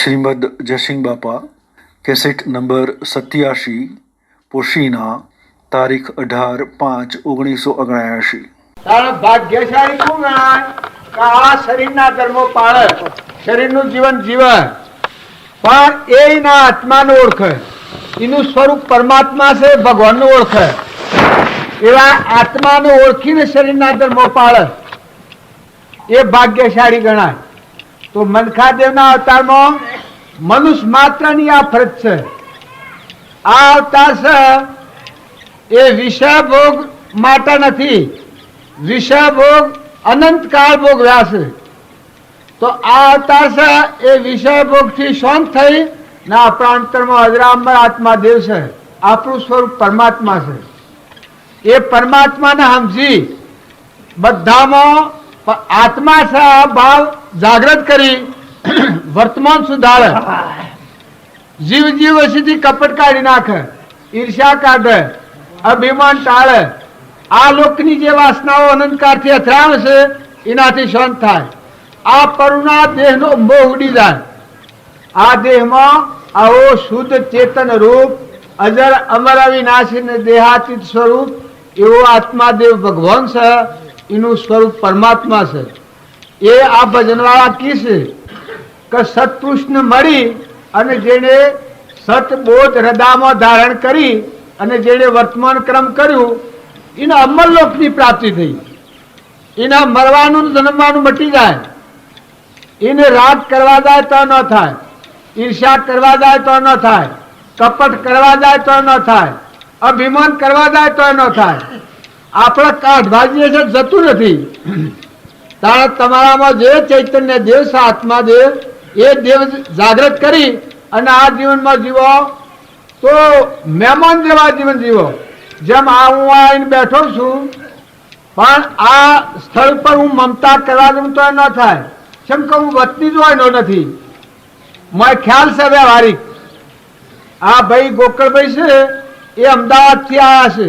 શ્રીમદ જયસિંહ બાપા cassette number 87 Poshina તારીખ 18/5/1979। તારા ભાગ્યશાળી કોણ ગણાય કે આ શરીરના ધર્મો પાળે, શરીરનું જીવન જીવે, પણ એના આત્માને ઓળખે, એનું સ્વરૂપ પરમાત્મા છે, ભગવાનને ઓળખે, એવા આત્માને ઓળખીને શરીરના ધર્મો પાળે એ ભાગ્યશાળી ગણાય। તો મનખાદેવના અવતારમાં મનુષ્ય માત્રની આ ફરજ છે। આ અવતાર છે એ વિષય ભોગ માટે નથી, વિષય ભોગ અનંતકાળ ભોગવ્યા છે। તો આ અવતાર છે એ વિષય ભોગથી શાંત થઈ ને આપણા અંતરમાં અજરામર આત્મા દેવ છે, આપણું સ્વરૂપ પરમાત્મા છે। એ પરમાત્માને સમજી બધામાં આત્મા છે આ ભાવ જાગૃત કરી વર્તમાન સુધારે, જીવ જીવ વસીથી કપટ કાઢી નાખે, ઈર્ષ્યા કાઢે, અભિમાન ટાળે, આ લોકની જે વાસનાઓ અનંતકાળથી અથડાવે છે એનાથી શાંત થાય, આ પરુણા દેહનો મોહ ઉડી જાય, આ દેહમાં આવો શુદ્ધ ચેતન રૂપ અજર અમર અવિનાશી ને દેહાતીત સ્વરૂપ એવો આત્માદેવ ભગવાન છે, એનું સ્વરૂપ પરમાત્મા છે। એ આ ભજનવાળા કી છે કે સત્પુરુષને મળી અને જેને સતબોધ હૃદયમાં ધારણ કરી અને જેને વર્તમાન ક્રમ કર્યું એને અમરલોકની પ્રાપ્તિ થઈ, એના મરવાનું જન્મવાનું મટી જાય, એને રાગ કરવા જાય તો ન થાય, ઈર્ષ્યા કરવા જાય તો ન થાય, કપટ કરવા જાય તો ન થાય, અભિમાન કરવા જાય તો ન થાય, આપણે કાઢવાજીએ છે જતું નથી। તારે તમારામાં જે ચૈતન્ય દેવ છે આત્મા દેવ એ દેવ જાગૃત કરી અને આ જીવનમાં જીવો તો મહેમાન જેવા જીવન જીવો। જેમ આ હું આવીને બેઠો છું પણ આ સ્થળ પર હું મમતા કરવા દઉં તો ન થાય, કેમ કે હું વતની જ હોય નથી, મને ખ્યાલ છે વ્યવહારિક। આ ભાઈ ગોકળભાઈ છે એ અમદાવાદથી આવ્યા છે,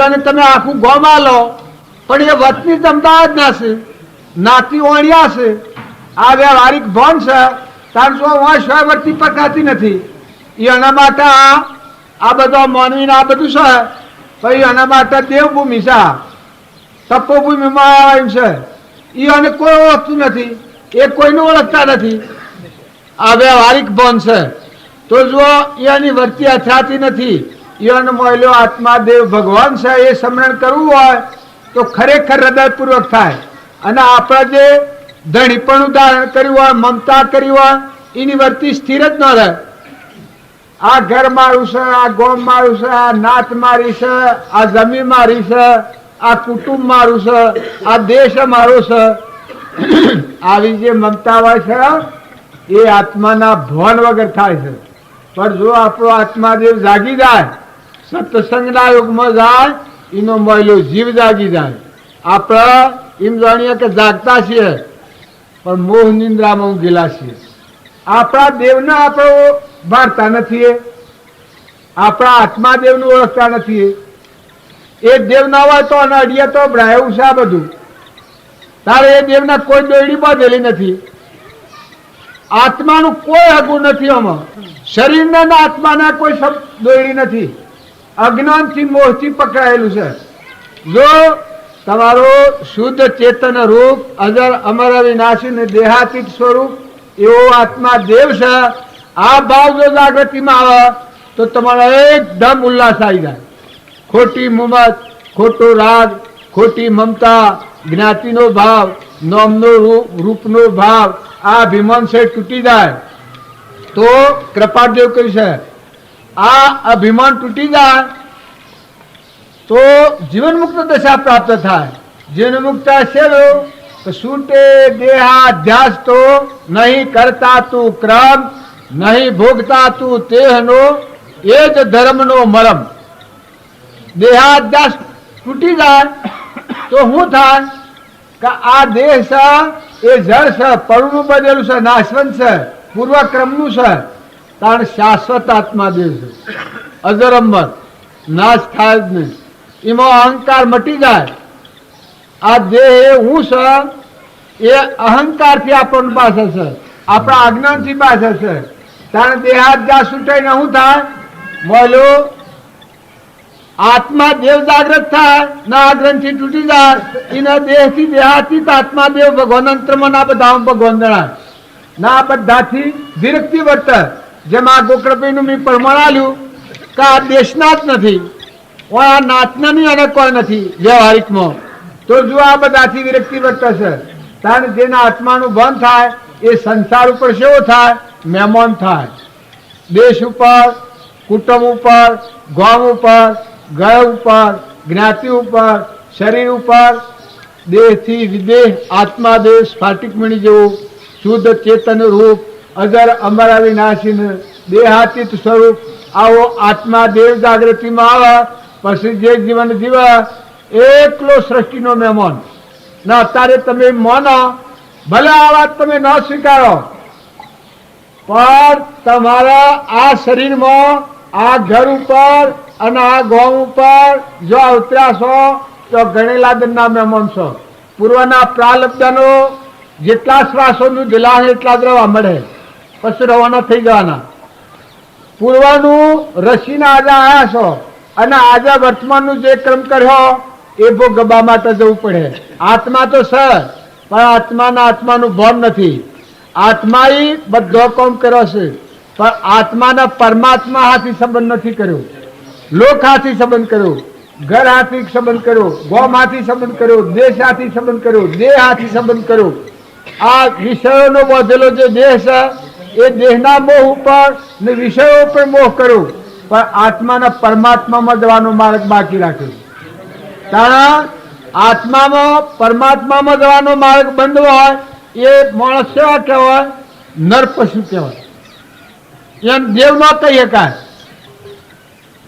એને તમે આખું ગોમાં લો પણ એ વતની જ અમદાવાદ ના છે, નાતી ઓણિયા છે, આ વ્યવહારિક ભણ છે, કારણ શું સ્વયંવર્તી પકાતી નથી, એના માટે આ બધો માનવીને આ બધું છે, પછી એના માટે દેવભૂમિ છે, તપોભૂમિમાં છે, એને કોઈ ઓળખતું નથી, એ કોઈને ઓળખતા નથી, આ વ્યવહારિક ભણ છે। તો જો એની વર્તી અથડાતી નથી, એનો મોયલો આત્મા દેવ ભગવાન છે એ સ્મરણ કરવું હોય તો ખરેખર હૃદયપૂર્વક થાય, અને આપણે જે ધણીપણું ધારણ કર્યું હોય, મમતા કરી હોય, એની વર્તી સ્થિર જ ન રહે। આ ઘર મારું છે, આ ગોમ મારું છે, આ નાત મારી છે, આ જમીન મારી છે, આ કુટુંબ મારું છે, આ દેશ મારો છે, આવી જે મમતા હોય છે એ આત્માના ભાન વગર થાય છે। પણ જો આપણો આત્માદેવ જાગી જાય, સત્સંગના યુગમાં જાય, એનો મહિલો જીવ જાગી જાય। આપણે એમ જાણીએ કે જાગતા છીએ પણ મોહ નિંદ્રામાં ઊંઘેલા છીએ। આપણા દેવને આપણે ભારતા નથી, આપણા આત્માદેવને ઓળખતા નથી। એ દેવ ના હોય તો અડીએ તો ભરાયું છે આ બધું, તારે એ દેવના કોઈ દોયડી બાંધેલી નથી, આત્માનું કોઈ હગું નથી, આમાં શરીરના આત્માના કોઈ દોયડી નથી, અજ્ઞાનથી મોહથી પકડાયેલું છે। જો તમારો શુદ્ધ ચેતન રૂપ અજર અમર અવિનાશી ને દેહાતીત સ્વરૂપ એવો આત્મા દેવ છે, આ ભાવ જો જાગૃતિમાં આવે તો તમારો એકદમ ઉલ્લાસ આવી જાય। ખોટી મુમત, ખોટો રાગ, ખોટી મમતા, જ્ઞાતિનો ભાવ, નામનો રૂપનો ભાવ, આ અભિમાન છે તૂટી જાય। તો કૃપાદેવ કહ્યું છે આ અભિમાન તૂટી જાય તો જીવન મુક્ત દશા પ્રાપ્ત થાય। જીવન મુક્ત છે તો છૂટે દેહાધ્યાસ તો નહીં કરતા તું ક્રમ, નહીં ભોગતા તું તેહનો એ જ ધર્મનો મરમ। દેહાધ્યાસ તૂટી જાય તો શું થાય કે આ દેહ છે એ જળ છે, પરુનું બનેલું છે, નાશવંત છે, પૂર્વક્રમનું છે, કારણ શાશ્વત આત્મા દેવ છે, અજર અમર, નાશ થાય જ નહીં, એમાં અહંકાર મટી જાય। આ દેહ હું છે એ અહંકારથી આપણને પાસે છે, આપણા અજ્ઞાનથી બાધા છે. તારે દેહાત જ્યાં છૂટાઈને શું થાય? બોલું આત્મા દેવ જાગ્રત થાય, ના ગ્રંથિ તૂટી જાય, એના દેહથી દેહાતીત આત્મા દેવ ભગવાન અંતરમાં ના બધા ભગવાન જણાય. ના બધાથી વિરક્તિ વર્તે. જેમાં ગોકળભાઈનું મેં પ્રમાણ આલ્યું કે આ દેશના જ નથી, આ નાતના ની અને કોઈ નથી વ્યવહારિકમાં. તો જો આ બધાથી વિરક્તિ વર્તે છે, ત્યારે જેના આત્માનું બંધ થાય એ સંસાર ઉપર કેવો થાય? મહેમાન થાય. દેશ ઉપર, કુટુંબ ઉપર, ગામ ઉપર, ઘર ઉપર, જ્ઞાતિ ઉપર, શરીર ઉપર, દેહથી વિદેહ આત્મા દેહ સ્ફાટિક મણી જેવું શુદ્ધ ચેતન રૂપ અજર અમર અવિનાશી દેહાતીત સ્વરૂપ આવો આત્મા દેવ જાગૃતિમાં આવે પછી જે જીવન જીવે એકલો સૃષ્ટિનો મહેમાન. ના અત્યારે તમે માનો, ભલે આ વાત તમે ન સ્વીકારો, પણ તમારા આ શરીરમાં, આ ઘર ઉપર અને આ ગામ ઉપર જો અવતર્યા છો તો ગણેલા દનના મહેમાન છો. પૂર્વના પ્રાલબ્ધનો જેટલા શ્વાસોનું દિલાહ એટલા જ રહેવા મળે, પછી રવાના થઈ જવાના. પૂર્વનું રસીના આજે આવ્યા છો અને આજે વર્તમાનનું જે ક્રમ કર્યો એ બહુ ગબા માટે જવું પડે. આત્મા તો છે પણ આત્માનું ભાન નથી. આત્માએ બધો કામ કર્યો છે પણ આત્માના પરમાત્મા હાથી સંબંધ નથી કર્યો, લોક હાથી સંબંધ કર્યો, ઘર હાથી સંબંધ કર્યો, ગોમ હાથી સંબંધ કર્યો, દેશ હાથી સંબંધ કર્યો, દેહ હાથી સંબંધ કર્યો. આ વિષયોનો બાંધેલો જે દેહ છે એ દેહના મોહ ઉપર ને વિષયો ઉપર મોહ કર્યો, પણ આત્માના પરમાત્મામાં જવાનો માર્ગ બાકી રાખ્યો. કારણ આત્મામાં પરમાત્મામાં જવાનો માર્ગ બંધ હોય એ માણસ કેવા કહેવાય? નર પશુ કહેવાય. એમ દેવ ન કહી શકાય.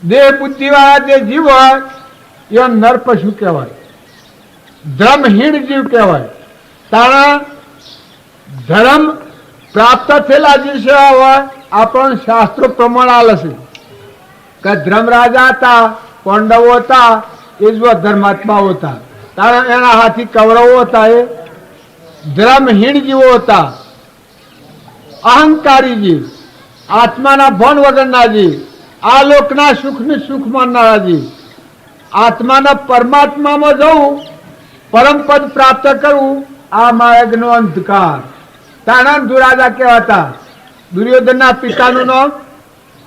દેહ બુદ્ધિ વાળા જે જીવ હોય એ નર પશુ કહેવાય, ધર્મહીન જીવ કહેવાય. તારા ધર્મ પ્રાપ્ત થયેલા જીવ સેવા હોય આપણને શાસ્ત્રો પ્રમાણ આલે છે કે ધર્મરાજા હતા, પાંડવો હતા, એ જ ધર્માત્માઓ હતા. તારા એના હાથી કૌરવો હતા, એ ધર્મહીન જીવો હતા, અહંકારી જીવ, આત્માના ભાન વગરના જીવ, આ લોકના સુખને સુખ માનનારા જીવ. આત્માના પરમાત્મામાં જવું, પરમ પદ પ્રાપ્ત કરવું, આ માર્ગનો અંધકાર. તાણા અંધુરાજા કહેવાતા. દુર્યોધનના પિતાનું નામ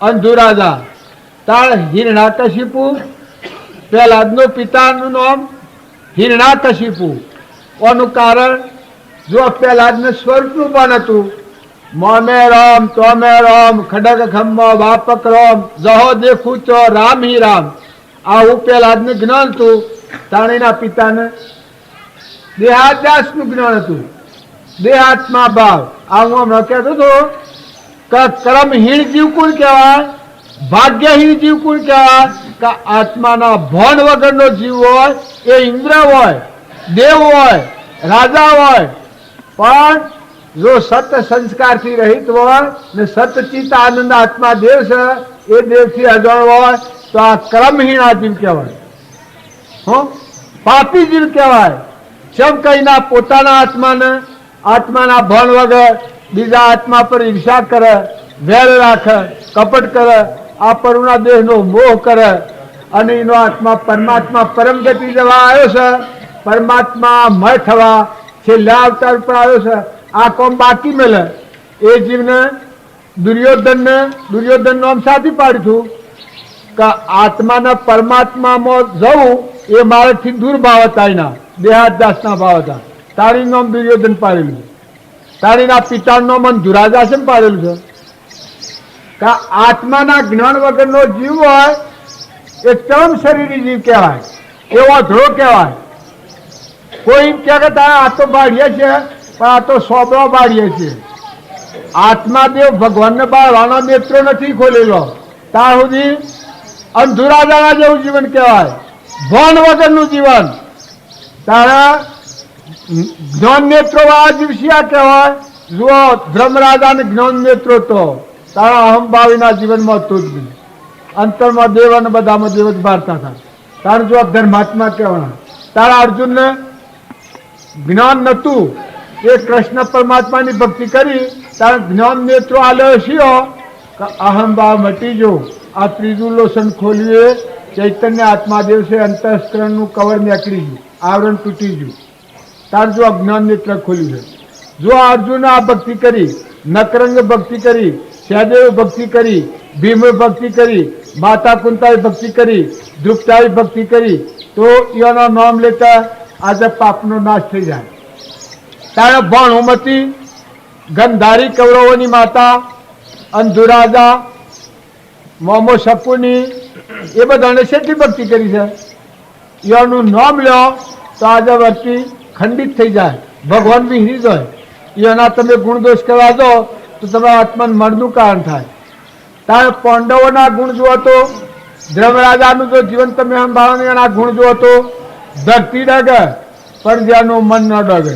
અંધુરાજા. તાળ હિરણાકશિપુ, પ્રહલાદનું પિતાનું નામ હિરણાકશિપુ. ઓનું કારણ જો પ્રહલાદને સ્વરૂપનું પણ હતું, મોમે રામ તોમે રામ ખડગ ખમ્મો વાપક રામ જહો દેખું તો રામ હી રામ. આવું પ્રહલાદને જ્ઞાન હતું. તાણીના પિતાને દેહાદ્યાસનું જ્ઞાન હતું, દેહાત્મા ભાવ. આવું હમણાં કહેતો હતો કે કર્મહીન જીવ કોણ કહેવાય? ભાગ્યહીન જીવ કોણ કહેવાય? કે આત્માના ભાન વગરનો જીવ હોય એ ઇન્દ્ર હોય, દેવ હોય, રાજા હોય, પણ જો સત સંસ્કારથી રહિત હોય ને સતચિત આનંદ આત્મા દેવ છે એ દેવથી અજળ હોય તો આ કર્મહીન જીવ કહેવાય. પાપી જીવ કહેવાય. સબ કઈના પોતાના આત્માના ભાન વગર બીજા આત્મા પર ઈર્ષા કરે, વેર રાખે, કપટ કરે, આ પરુણા દેહનો મોહ કરે અને એનો આત્મા પરમાત્મા પરમ ગતિ જવા આવ્યો છે, પરમાત્મા મય થવા છેલ્લા અવતાર પર આવ્યો છે. આ કોમ બાકી મેલે એ જીવને દુર્યોધન નામ સાથી પાડ્યું કે આત્માના પરમાત્મામાં જવું એ મારાથી દૂર ભાવ હતા, એના દેહાદ્યાસના ભાવ હતા. તારી નામ દુર્યોધન પાડેલું, તારીના પિતાનું નામ અંધુરાજા છે પાડેલું છે. કે આત્માના જ્ઞાન વગરનો જીવ હોય એ ચરમ શરીરી જીવ કહેવાય, એવો અધળો કહેવાય. કોઈ કહે કે તારા આ તો બાળીએ છે પણ આ તો સોબળો બાળીએ છે. આત્માદેવ ભગવાનને બાળવાનો નેત્રો નથી ખોલેલો ત્યાં સુધી અંધુરાજાના જેવું જીવન કહેવાય, ભાન વગરનું જીવન. તારા જ્ઞાન નેત્રો વાળા જીવસિયા કહેવાય. જુઓ ધર્મરાજાને જ્ઞાન નેત્રો તો તારા અહંભાવીના જીવનમાં હતું જ નહીં. અંતરમાં દેવ અને બધામાં દેવ જ ભારતા હતા. તારું જો ધર્માત્મા કહેવાના. તારા અર્જુનને જ્ઞાન નહોતું એ કૃષ્ણ પરમાત્માની ભક્તિ કરી તારે જ્ઞાન નેત્રો આલ્યો શિયો કે અહંભાવ મટી જો આ ત્રીજું લોસન ખોલ્યું ચૈતન્ય આત્માદેવ છે અંતઃસ્કરણનું કવર નીકળી ગયું, આવરણ તૂટી ગયું. તાર જો અજ્ઞાન નેત્ર ખોલ્યું છે. જો અર્જુન આ ભક્તિ કરી, નકરંગ ભક્તિ કરી, સહદેવ ભક્તિ કરી, ભીમ ભક્તિ કરી, માતા કુંતાએ ભક્તિ કરી, દ્રુપદાએ ભક્તિ કરી, તો એના નામ લેતા આજે પાપનો નાશ થઈ જાય. તારે ભાણુમતી ગંધારી કૌરવોની માતા, અંધુરાજા, મોમો સપુની, એ બધાને શેટલી ભક્તિ કરી છે. એનું નામ લો તો આજે વર્તી ખંડિત થઈ જાય, ભગવાન વિહરી જાય. એના તમે ગુણદોષ કરવા દો તો તમારા આત્માને મરનું કારણ થાય. તારે પાંડવોના ગુણ જુઓ તો ધર્મરાજાનું જો જીવન તમે સંભાળો એના ગુણ જુઓ તો ધરતી ડગે પણ જેનું મન ન ડગે,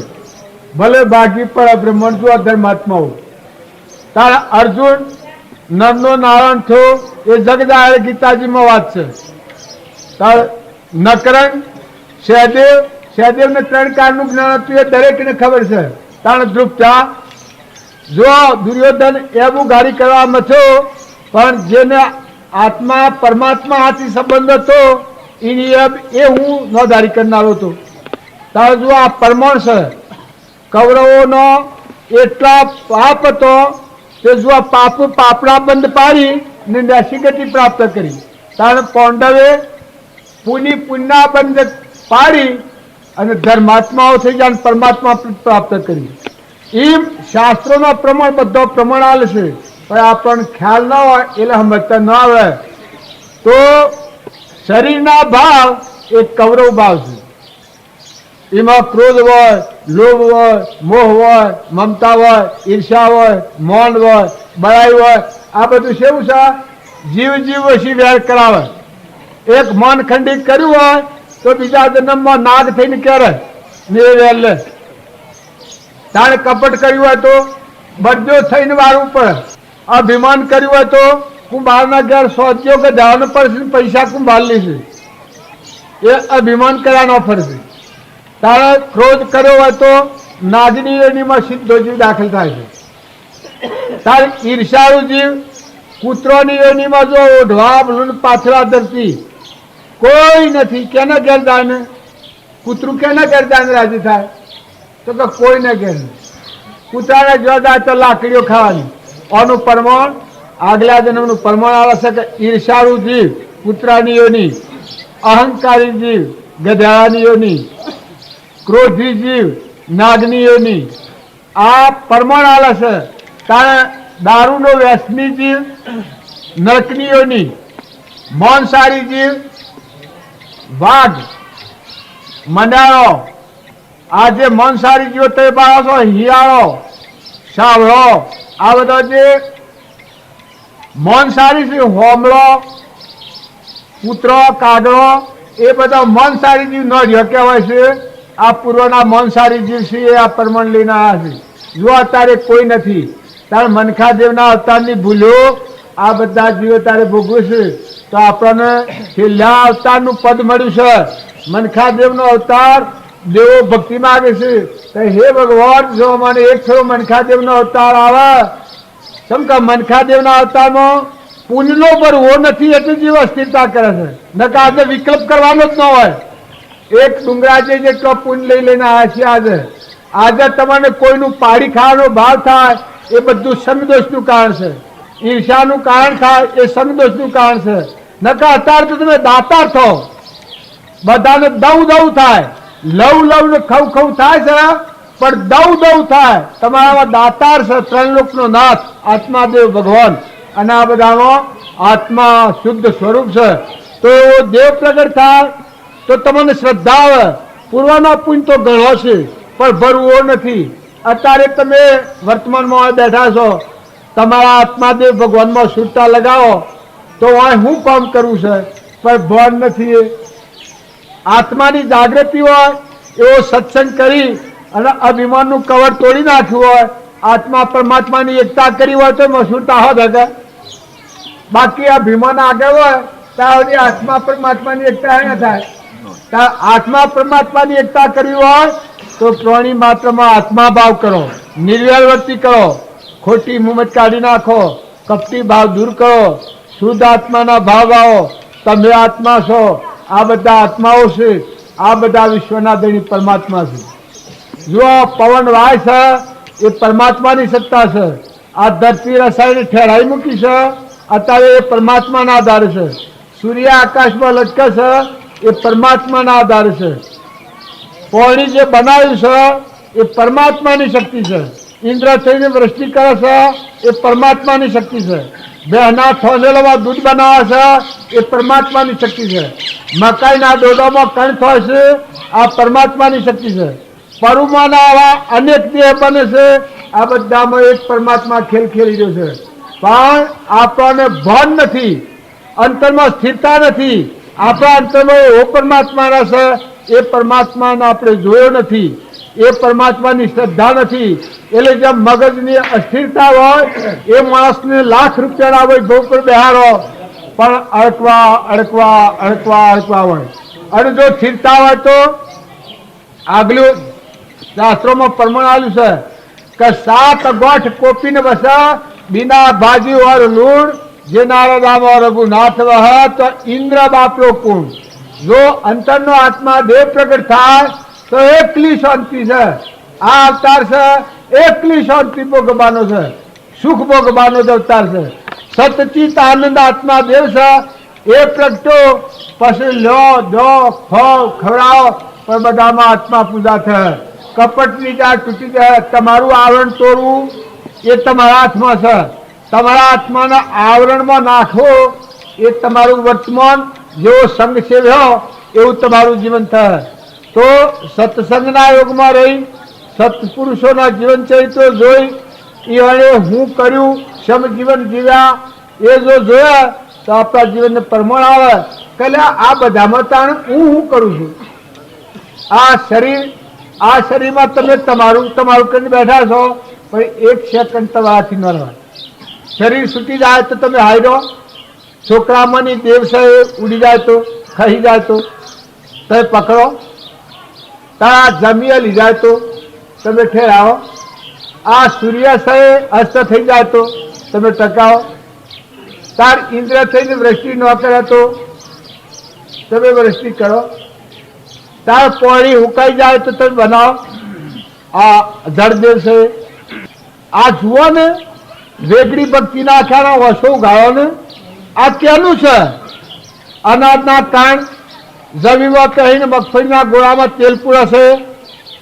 ભલે ભાગી પડે બ્રહ્મણ જુઓ ધર્માત્માઓ. તારા અર્જુન નરનો નારાયણ થયો એ જગદાય ગીતાજીમાં વાત છે. તાર નકરંગ સહદેવને 3 કાળનું જ્ઞાન હતું એ દરેકને ખબર છે. તાણ દ્રુપદા જો દુર્યોધન એવું ગાડી કરવા મથ્યો પણ જેને આત્મા પરમાત્મા હાથી સંબંધ હતો એની એ હું નોંધારી કરનારો હતો. તારે જો આ પરમાણ છે કૌરવોનો એટલા પાપ હતો કે જો આ પાપડા બંધ પાડી ને નૈશિગતિ પ્રાપ્ત કરી. તારે પાંડવે પુણ્યના બંધ પાડી અને ધર્માત્માઓ થઈ જાય પરમાત્મા પ્રાપ્ત કરી. એમ શાસ્ત્રોનો પ્રમાણ બધો પ્રમાણ આલે છે પણ આપણને ખ્યાલ ના હોય એટલે સમજતા ન આવે. તો શરીરના ભાવ એ કૌરવ ભાવ છે. એમાં ક્રોધ હોય, લોભ હોય, મોહ હોય, મમતા હોય, ઈર્ષા હોય, મૌન હોય, બળાઈ હોય, આ બધું કેવું છે? જીવ વશી વેર કરાવે. એક મન ખંડિત કર્યું હોય તો બીજા જન્મમાં નાગ થઈને ક્યારે ને વેર લે. તાણે કપટ કર્યું હોય તો બધો થઈને વાળવું પડે. અભિમાન કર્યું હોય તો કુંભારના ઘેર સોચ્યો કે જવાનું પડશે, પૈસા કુંભાર લેશે, એ અભિમાન કર્યાનો ફરશે. તારે ક્રોધ કર્યો હોય તો નાગની યોનિમાં સીધો જીવ દાખલ થાય છે. તારે ઈર્ષાળુ જીવ કૂતરોની યોનિમાં જો ઓઢવા પાછળ ધરતી કોઈ નથી. કેના ઘેર જાય ને કૂતરું કેના ઘેર જાય રાજી થાય? તો કે કોઈને ઘેર નહીં. કૂતરાને જો જાય તો લાકડીઓ ખાવાની. આનું પ્રમાણ આગલા જન્મનું પ્રમાણ આવે છે કે ઈર્ષાળુ જીવ કૂતરાની યોની, અહંકારી જીવ ગધેડાની યોની, ક્રોધી જીવ નાગની યોની, આ પ્રમાણ આવે છે. તારે દારૂનો વ્યસની જીવ નરકની યોની, માંસાહારી જીવ વાઘ, મંડાળો, આ જે માંસાહારી જીવો તમે પાડો છો, હિયાળો, સાવળો, આ બધા જે માંસાહારી છે, હોમળો, કૂતરો, કાગડો, એ બધા માંસાહારી જીવ ન રહ્યો કહેવાય છે. આ પૂર્વના માંસાહારી જીવ છે એ આ પ્રમાણ લઈને આવ્યા છે. જો અત્યારે કોઈ નથી. તારે મનખાદેવના અવતારની ભૂલો આ બધા જીવો તારે ભોગવે છે. તો આપણને છેલ્લા અવતારનું પદ મળ્યું છે. મનખાદેવનો અવતાર દેવો ભક્તિ માગે છે તો હે ભગવાન જો મને એક થયો મનખાદેવનો અવતાર આવે. કેમ કે મનખાદેવના અવતારમાં પુણ્યનો ભરવો નથી એટલે જીવ અસ્થિરતા કરે છે. નકા આજે વિકલ્પ કરવાનો જ ન હોય. એક ડુંગરાજે જેટલો પુણ્ય લઈ લઈને આવ્યા છે. આજે તમને કોઈનું પાડી ખાવાનો ભાવ થાય એ બધું સંદોષનું કારણ છે. ઈર્ષાનું કારણ થાય એ સંદોષનું કારણ છે. નકા અત્યારે તો તમે દાતાર થો, બધાને દવ થાય, લવ ને ખવ થાય છે પણ દવ થાય. તમારામાં દાતાર છે, 3 લોકનો નાથ આત્માદેવ ભગવાન, અને આ બધામાં આત્મા શુદ્ધ સ્વરૂપ છે. તો દેવ પ્રગટ થાય તો તમને શ્રદ્ધા આવે. પૂર્વનો પુણ્ય તો ઘણો છે પણ ભરવો નથી. અત્યારે તમે વર્તમાનમાં બેઠા છો, તમારા આત્માદેવ ભગવાનમાં સુરતા લગાવો તો આ હું કામ કરવું છે પણ ભાન નથી. આત્માની જાગૃતિ હોય એવો સત્સંગ કરી અને અભિમાનનું કવર તોડી નાખ્યું હોય, આત્મા પરમાત્માની એકતા કરી હોય તો મસૂરતા હોત હશે. બાકી અભિમાન આગળ હોય ત્યાં સુધી આત્મા પરમાત્માની એકતા ન થાય. આત્મા પરમાત્માની એકતા કરવી હોય તો પ્રાણી માત્રમાં આત્મા ભાવ કરો, નિર્વેર વર્તી કરો, ખોટી મુમત કાઢી નાખો, કપટી ભાવ દૂર કરો, શુદ્ધ આત્માના ભાવ આવો, તમે આત્મા છો, આ બધા આત્માઓ છે, આ બધા વિશ્વના ધણી પરમાત્મા છે. જો પવન વાય છે એ પરમાત્માની સત્તા છે. આ ધરતી રસાયણ ઠેરાઈ મૂકી છે અત્યારે એ પરમાત્માના આધારે છે. સૂર્ય આકાશમાં લટકે છે એ પરમાત્માના આધારે છે. પાણી જે બનાવ્યું છે એ પરમાત્માની શક્તિ છે. ઇન્દ્ર થઈને વૃષ્ટિ કરે છે એ પરમાત્માની શક્તિ છે. બહેના થોનેલોમાં દૂધ બનાવે છે એ પરમાત્માની શક્તિ છે. મકાઈના ડોડામાં કણ થાય છે આ પરમાત્માની શક્તિ છે. પરુમાના આવા અનેક દેહ બને છે, આ બધામાં એક પરમાત્મા ખેલ ખેલી રહ્યો છે. પણ આપણને ભાન નથી, અંતરમાં સ્થિરતા નથી. આપણા અંતરમાં એવો પરમાત્મા રહેશે, એ પરમાત્માને આપણે જોયો નથી, એ પરમાત્માની શ્રદ્ધા નથી. એટલે જેમ મગજની અસ્થિરતા હોય એ માણસને લાખ રૂપિયાના વૈભવ પર બેહારો પણ અડકવા અડકવા અડકવા અડકવા હોય. અને જો સ્થિરતા હોય તો આગલું શાસ્ત્રોમાં પ્રમાણ આવ્યું છે કે 7 ગોઠ કોપીને બસા बिना भाजी और लूण जे नारदाम और रघुनाथ वह तो इंद्र बाप्यो कुण. जो अंतर नो आत्मा देव प्रकट था तो एकली शांति से आ अवतार से एकली शांति भोगवानो से सुख भोगवानो जो अवतार से सतचित आनंद आत्मा देव से ए प्रगटो पसी लो दो खो खवड़ाओ पर बधा में आत्मा पूजा थे. कपट नी जाळ तूटी जाए, तमारू आवरण तोड़वू એ તમારા હાથમાં છે. તમારા આત્માના આવરણમાં નાખો એ તમારું વર્તમાન જેવો સંગ સેવ્યો એવું તમારું જીવન થાય. તો સત્સંગના યોગમાં રહી સત્પુરુષોના જીવન ચરિત્રો જોઈ એણે હું કર્યું સમ જીવન જીવ્યા એ જો જોયા તો આપણા જીવનને પ્રમાણ આવે કે આ બધામાં તાણ હું કરું છું. આ શરીરમાં તમે તમારું કરીને બેઠા છો પણ 1 સેકન્ડ તમારાથી ન રહે. શરીર છૂટી જાય તો તમે હાર્યો. છોકરામાંની દેવ છે ઉડી જાય તો ખહી જાય તો તમે પકડો. તારા જમીએ લઈ જાય તો તમે ઠેરાવો. આ સૂર્ય છે અસ્ત થઈ જાય તો તમે ટકાવો. તાર ઇન્દ્ર થઈને વૃષ્ટિ ન કરે તો તમે વૃષ્ટિ કરો. તાર પાણી હુકાઈ જાય તો તમે બનાવો. આ જળદેવ છે. આ જુઓ ને વેગડી ભક્તિના આખાના વર્ષો ઉગાડો ને આ કેનું છે? અનાજના કાણ જમીનમાં કહીને મગફળીના ગોળામાં તેલ પૂરશે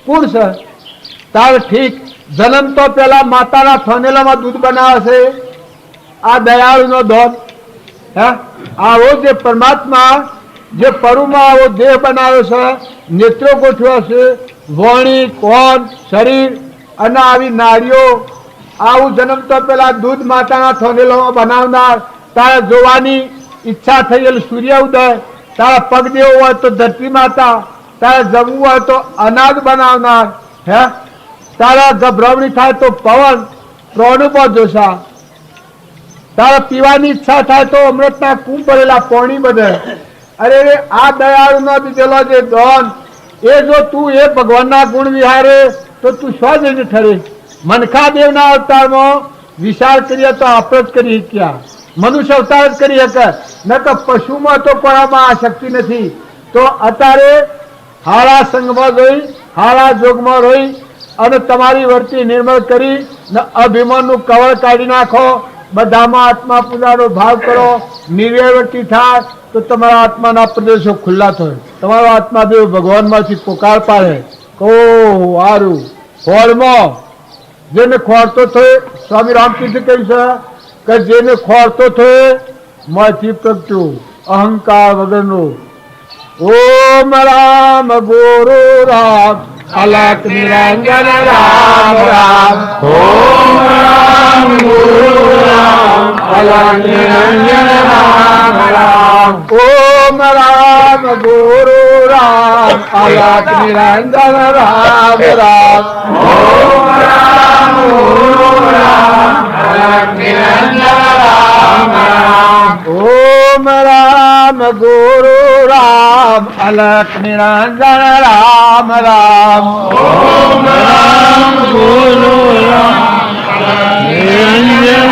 કોણ છે? તાર ઠીક જન્મ તો પેલા માતાના થોનેલામાં દૂધ બનાવે છે. આ દયાળુનો દોન હે આવો જે પરમાત્મા જે પરુમાં આવો દેહ બનાવ્યો છે, નેત્રો ગોઠવ્યો છે, વોણી કોણ શરીર અને આવી નારીઓ આવું જન્મ તો પેલા દૂધ માતાના થોનેલામાં બનાવનાર. તારે જોવાની ઈચ્છા થયેલ સૂર્ય ઉદય, તારા પગ દેવો હોય તો ધરતી માતા, તારે જમવું હોય તો અનાજ બનાવનાર હે, તારા ગભરામણી થાય તો પવન પ્રાણુમાં જોશા, તારે પીવાની ઈચ્છા થાય તો અમૃતના કુંભ ભરેલા પાણી બધે. અરે આ દયાળુનો દીધેલો જે દોન એ જો તું એ ભગવાનના ગુણ વિહારે તો તું સ્વ જઈને ઠરે. મનખાદેવના અવતારમાં વિચાર કરીએ તો આપણે જ કરી શક્યા, મનુષ્ય અવતાર જ કરી શકે ન તો પશુમાં તો કોણામાં આ શક્તિ નથી. તો અત્યારે હારા સંગમાં જોઈ હારા જોગમાં રહી અને તમારી વર્તી નિર્મળ કરી ને અભિમાનનું કવળ કાઢી નાખો. બધામાં આત્મા પૂજાનો ભાવ કરો. નિર્વૃત્તિ થાય તો તમારા આત્માના પ્રદેશો ખુલ્લા થાય. તમારો આત્માદેવ ભગવાનમાંથી પોકાર પાડે કહો હારું હોળમાં જેને ખોરતો થયો. સ્વામી રામકૃષ્ણ કહ્યું છે કે જેને ખોરતો થયો માંથી પ્રગટ્યું અહંકાર વગરનો. ઓમ રામ ગુરુ રામ અલક નિરંજન રામ રામ. ઓમ રામ ગુરુ રામ અલક નિરંજન રામ રામ. ઓમ રામ ગુરુ રામ અલક નિરંજન રામ રામ. ઓમ રામ ગુરુ રામ અલક નિરંજન રામ રામ. ઓમ રામ ગુરુ રામ અલખ નિરંજન રામ રામ. ઓમ રામ ગુરુ રામ નિરંજન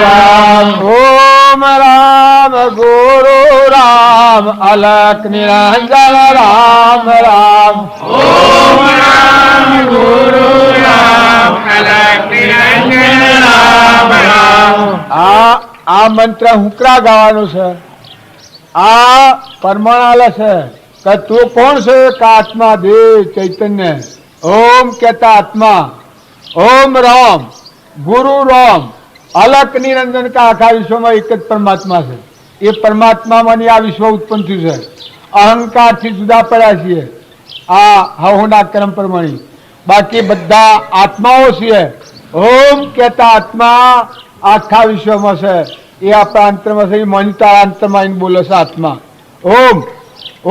રામ. ઓમ રામ ગુરુ રામ અલખ નિરંજન રામ રામ. ઓમ રામ ગુરુ રામ અલખ નિરંજન રામ રામ. આ મંત્ર હુકરા ગાવાનું છે. આ પરમાણાલે છે કે તું કોણ છે? કે આત્મા દેવ ચૈતન્ય. ઓમ કહેતા આત્મા, ઓમ રામ ગુરુ રામ અલખ નિરંજન કા આખા વિશ્વમાં એક જ પરમાત્મા છે. એ પરમાત્મામાં આ વિશ્વ ઉત્પન્ન થયું છે. અહંકારથી જુદા પડ્યા છીએ આ હવના કર્મ પ્રમાણે. બાકી બધા આત્માઓ છીએ. ઓમ કહેતા આત્મા આખા વિશ્વમાં છે. એ આપણા અંતરમાં છે. એ મનતા અંતરમાં આવીને બોલે છે આત્મા.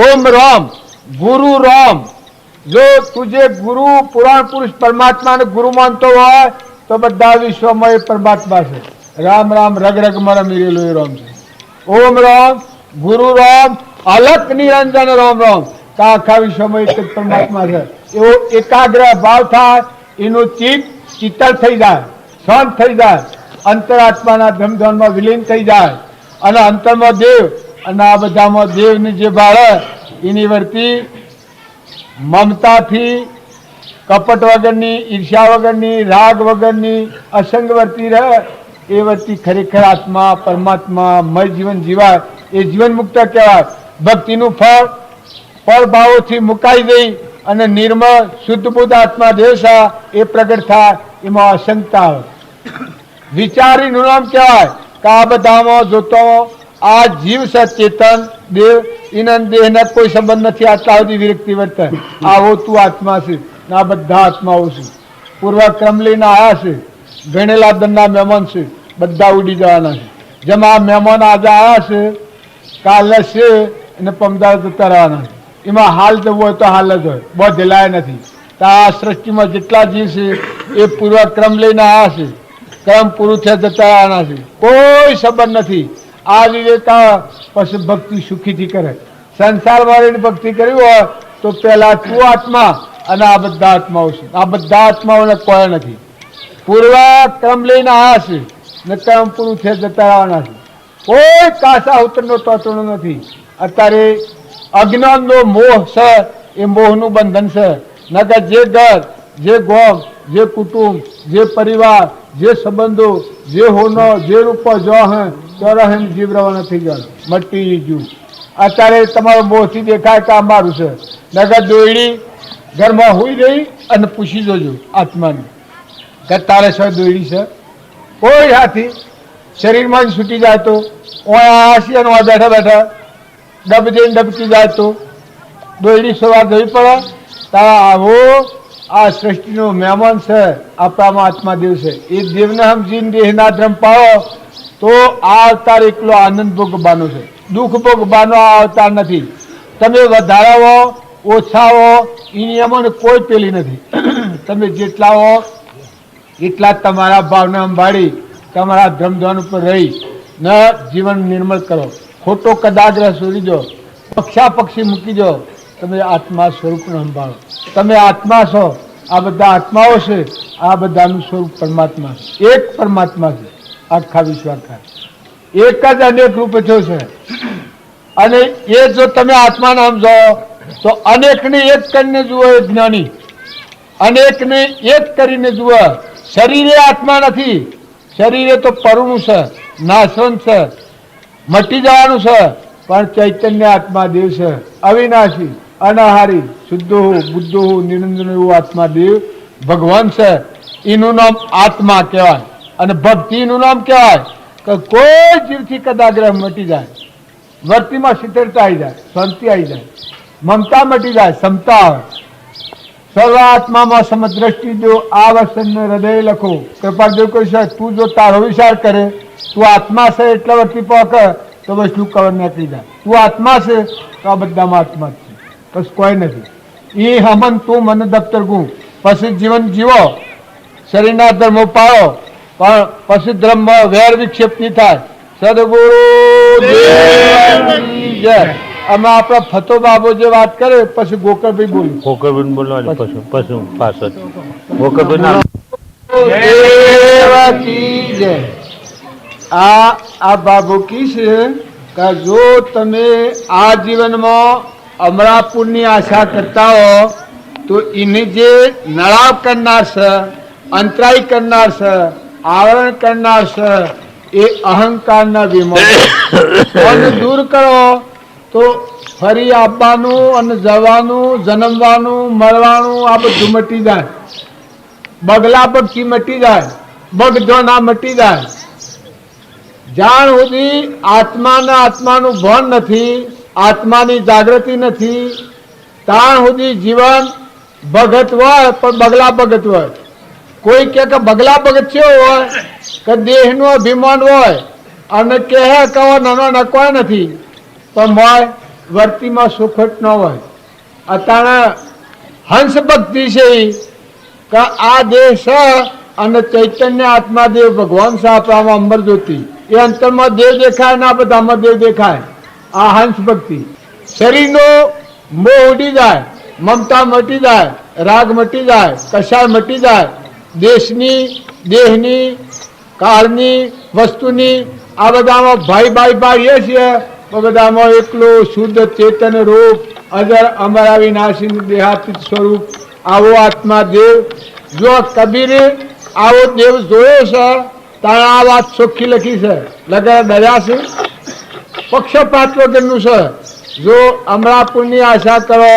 ઓમ રામ ગુરુ રામ. જો તુજે ગુરુ પુરાણ પુરુષ પરમાત્માને ગુરુ માનતો હોય તો બધા વિશ્વમાં એ પરમાત્મા છે. રામ રામ રગ રગ મર મીરેલો એ રામ છે. ઓમ રામ ગુરુ રામ અલખ નિરંજન રામ રામ. આખા વિશ્વમાં એક જ પરમાત્મા છે. એવો એકાગ્ર ભાવ થાય, એનું ચિત્ત શીતળ થઈ જાય, શાંત થઈ જાય, અંતરાત્માના ધમધમમાં વિલીન થઈ જાય અને અંતરમાં દેવ અને આ બધામાં દેવની જે બાળે એની વર્તી મમતાથી, કપટ વગરની, ઈર્ષ્યા વગરની, રાગ વગરની અસંગ વર્તી રહે. એ વર્તી ખરેખર આત્મા પરમાત્મા મય જીવન જીવાય. એ જીવન મુક્ત કહેવાય. ભક્તિનું ફળ ભાવોથી મુકાઈ જઈ અને નિર્મળ શુદ્ધ બુદ્ધ આત્મા દેવ છે એ પ્રગટ થાય. એમાં અસંગતા આવે. વિચારીનું નામ કહેવાય કે આ બધામાં જોતો આ જીવ છે ચેતન દેવ, એના દેહને કોઈ સંબંધ નથી. આટલા સુધી વિરક્તિ વર્તે. આવો તું આત્મા છે. આ બધા આત્માઓ છે. પૂર્વ ક્રમ લઈને આવ્યા છે. ગણેલા દનના મહેમાન છે. બધા ઉડી જવાના છે. જેમ આ મહેમાન આજે આવ્યા છે, કાલે છે અને પમદાર જતા રહેવાના છે. એમાં હાલ જવું હોય તો હાલ જ હોય. બહુ ઢેલાય નથી. તો આ સૃષ્ટિમાં જેટલા જીવ છે એ પૂર્વ ક્રમ લઈને આવ્યા છે. ક્રમ પૂરું થયા જતા રહેવાના છે. કોઈ સંબંધ નથી. આ વિવેકા પછી ભક્તિ સુખીથી કરે. સંસારમાં રહીને ભક્તિ કરવી હોય તો પહેલા તું આત્મા અને આ બધા આત્માઓ છે. આ બધા આત્માઓને કોઈ નથી. પૂર્વ ક્રમ લઈને આવ્યા છે ને ક્રમ પૂરું થયા જતા રહેવાના છે. કોઈ કાસા ઉતરનો તોતરનો નથી. અત્યારે અજ્ઞાનનો મોહ છે. એ મોહનું બંધન છે. નકર જે ઘર, જે ગોમ, જે કુટુંબ, જે પરિવાર, જે સંબંધો, જે હોનો, જે રૂપો જો હે તો રહે જીવ રવાના થઈ જાય. મટી જુ અત્યારે તમારો મોહથી દેખાય કે આ મારું છે. નગર દોયડી ઘરમાં હોઈ રહી અને પૂછી જોજો આત્માને કે તારે શું દોયડી છે? કોઈ હાથી શરીરમાં જ છૂટી જાય તો હાસી અને બેઠા બેઠા ડબ જઈને ડબકી જાય તો દોયડી સવાર જોઈ પડે. તારા આવો આ સૃષ્ટિનો મહેમાન છે. આપણામાં આત્મા દેવ છે. એ દેવને સમજીને દેહના ધ્રમ પાડો તો આ અવતાર એકલો આનંદ ભોગવવાનો છે. દુઃખ ભોગવવાનો આ અવતાર નથી. તમે વધારા હો ઓછા હો એ નિયમોને કોઈ પેલી નથી. તમે જેટલા હો એટલા તમારા ભાવને સંભાળી તમારા ધ્રમધ્વાન ઉપર રહી ને જીવન નિર્મળ કરો. ખોટો કદાગ્રહ છોડી દો, પક્ષા પક્ષી મૂકી દો. તમે આત્મા સ્વરૂપને સંભાળો. તમે આત્મા છો. આ બધા આત્માઓ છે. આ બધાનું સ્વરૂપ પરમાત્મા છે. એક પરમાત્મા છે. આખા વિશ્વાખા એક જ અનેક રૂપ થયો છે. અને એ જો તમે આત્માને સમજો તો અનેકને એક કરીને જુઓ એ જ્ઞાની. અનેકને એક કરીને જુઓ. શરીરે આત્મા નથી. શરીરે તો પરુણું છે, નાશવંત છે, મટી જવાનું છે. પણ ચૈતન્ય આત્મા દેવ છે. અવિનાશી, અનાહારી, શુદ્ધો બુદ્ધો નિરંજન એવું આત્મા દેવ ભગવાન છે. એનું નામ આત્મા કહેવાય. અને ભક્તિનું નામ કહેવાય કે કોઈ જીવથી કદાગ્રહ મટી જાય. વર્તીમાં શીતળતા આવી જાય, શાંતિ આવી જાય, મમતા મટી જાય, ક્ષમતા આવે. સર્વ આત્મામાં સમદ્રષ્ટિ જો આ વચનને હૃદય લખો. કૃપાદેવ કહે તું જો તારો વિચાર કરે, તું આત્મા છે એટલા વર્તી પહોંચે તો બસ તું કવર નીકળી જાય. તું આત્મા છે તો આ બધામાં આત્મા જ છે. બસ કોઈ નથી. એ હમન તું મને દફતર ગું. પછી જીવન જીવો, શરીરના ધર્મો પાળો, પણ પછી ધર્મમાં વેર વિક્ષેપ નહીં થાય. સદગુરુ દેવની જય. અમે આપણા ફતો બાબો જે વાત કરે પછી ગોકળભાઈ બોલ્યું. ગોકળભાઈ બોલવાની પછી પાછળ ગોકળભાઈ નામ દેવકી જય. આ બાબુ કી છે કે જો તમે આ જીવનમાં અમરાપુરની આશા કરતા હો તો એની જે નળાવ કરનાર છે, અંતરાય કરનાર છે, આવરણ કરનાર છે, એ અહંકારના વિમોચન દૂર કરો તો ફરી આવવાનું અને જવાનું, જન્મવાનું, મળવાનું આ બધું મટી જાય. બગલા પક્ષી મટી જાય, બગધોના મટી જાય. જાણ સુધી આત્માનું ભાન નથી, આત્માની જાગૃતિ નથી, તાણ સુધી જીવન ભગત હોય પણ બગલા ભગત હોય. કોઈ કે બગલા ભગત છે હોય કે દેહનું અભિમાન હોય અને કહે કે નાનો નકોય નથી પણ મોય વર્તીમાં સુખટ ન હોય. અત્યારે હંસ ભક્તિ છે કે આ દેહ છે અને ચૈતન્ય આત્માદેવ ભગવાન છે આપણામાં અંબર જ્યોતિ. એ અંતરમાં દેવ દેખાય ના બધામાં દેવ દેખાય. આ હંસ ભક્તિ. શરીરનો મોહ ઉડી જાય, મમતા મટી જાય, રાગ મટી જાય, કશાય મટી જાય. દેશની, દેહની, કાળની, વસ્તુની આ બધામાં ભાઈ પાડીએ છીએ. બધામાં એકલું શુદ્ધ ચેતન રૂપ અજર અમર અવિનાશી દેહાતીત સ્વરૂપ આવો આત્મા દેવ. જો કબીરે આવો દેવ જોયો છે તારે આ વાત ચોખ્ખી લખી છે. લગા દયા છે, પક્ષપાત વગરનું છે. જો અમરાપુરની આશા કરો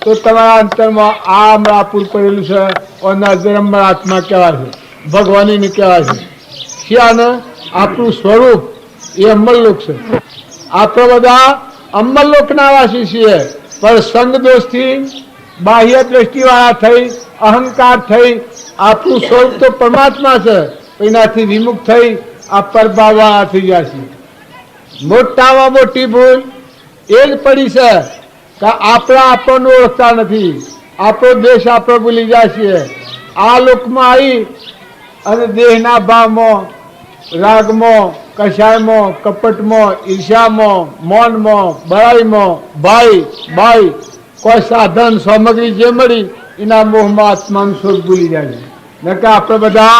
તો તમારા અંતરમાં આ અમરાપુર પડેલું છે. અજરંબર આત્મા કહેવાય છે, ભગવાનીને કહેવાય છે. શિયાને આપણું સ્વરૂપ એ અમરલોક છે. આપણે બધા અમરલોકના વાસી છીએ પણ સંગ દોષથી બાહ્ય દ્રષ્ટિવાળા થઈ, અહંકાર થઈ આપણું સ્વરૂપ તો પરમાત્મા છે, એનાથી વિમુખ થઈ આ પરભાવવાળા થઈ ગયા છે. મોટામાં મોટી ભૂલ એ જ પડી છે કે આપણને ઓળખતા નથી. આપણો દેશ આપણે ભૂલી જાય છીએ. આ લોકમાં આવી અને દેહના ભાવમાં, રાગમાં, કશાયમાં, કપટમાં, ઈર્ષામાં, મૌનમાં, બળાઈમાં, ભાઈ કોઈ સાધન સામગ્રી જે મળી એના મોહમાં આત્માનું સ્વરૂપ ભૂલી જાય છે. ન કે આપણે બધા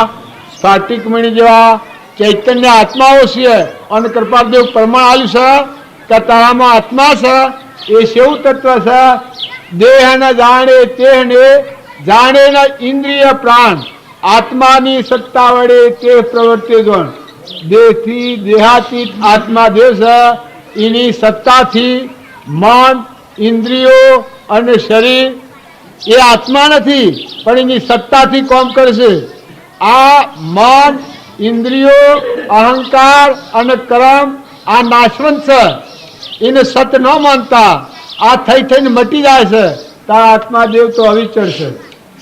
સ્ફાટિક મણી જેવા ચૈતન્ય આત્માઓ છીએ અને કૃપાદેવ પ્રમાણ આવ્યું છે કે તારામાં આત્મા છે. એ શેવું તત્વ છે? દેહને જાણે તેને જાણે ન ઇન્દ્રિય પ્રાણ, આત્માની સત્તા વડે તે પ્રવર્તે જોણ. દેહથી દેહાતીત આત્મા દેહ છે. એની સત્તાથી મન, ઇન્દ્રિયો અને શરીર એ આત્મા નથી પણ એની સત્તાથી કામ કરશે. આ મન, ઇન્દ્રિયો, અહંકાર અને કર્મ આ નાશવંત છે. એને સત ન માનતા આ થઈને મટી જાય છે. તારા આત્મા દેવ તો અવિચળ છે.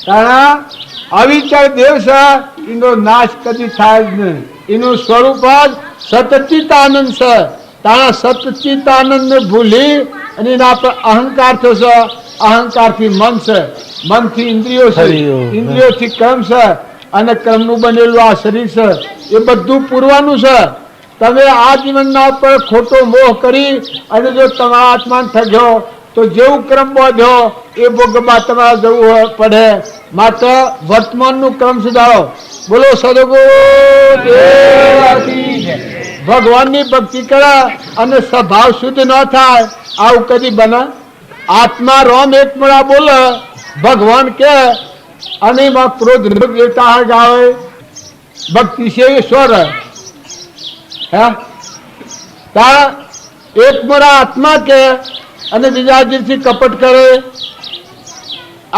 તારા અવિચળ દેવ છે, એનો નાશ કદી થાય જ નહીં. એનું સ્વરૂપ જ સતચિત આનંદ છે. તારા સતચિત આનંદને ભૂલી અને એના પર અહંકાર થયો છે. અહંકારથી મન છે, મનથી ઇન્દ્રિયો છે, ઇન્દ્રિયોથી કર્મ છે અને કર્મનું બનેલું આ શરીર છે. એ બધું પૂરવાનું છે. તમે આ જીવનના ઉપર ખોટો મોહ કરી અને જો તમારા આત્માને ઠગ્યો તો જેવું ક્રમ બાંધ્યો એ ભોગમાં તમારે જવું પડે. માત્ર વર્તમાનનું ક્રમ સુધારો. બોલો સદગુરુ દેવકી જય. ભગવાનની ભક્તિ કરે અને સ્વભાવ શુદ્ધ ન થાય આવું કદી બને? આત્મા રોમ એક મળા બોલે ભગવાન કે અને એમાં ક્રોધ દેવતા ગાવે ભક્તિ છે ઈશ્વર. એક મોરા આત્મા કે અને બીજા દિવસથી કપટ કરે.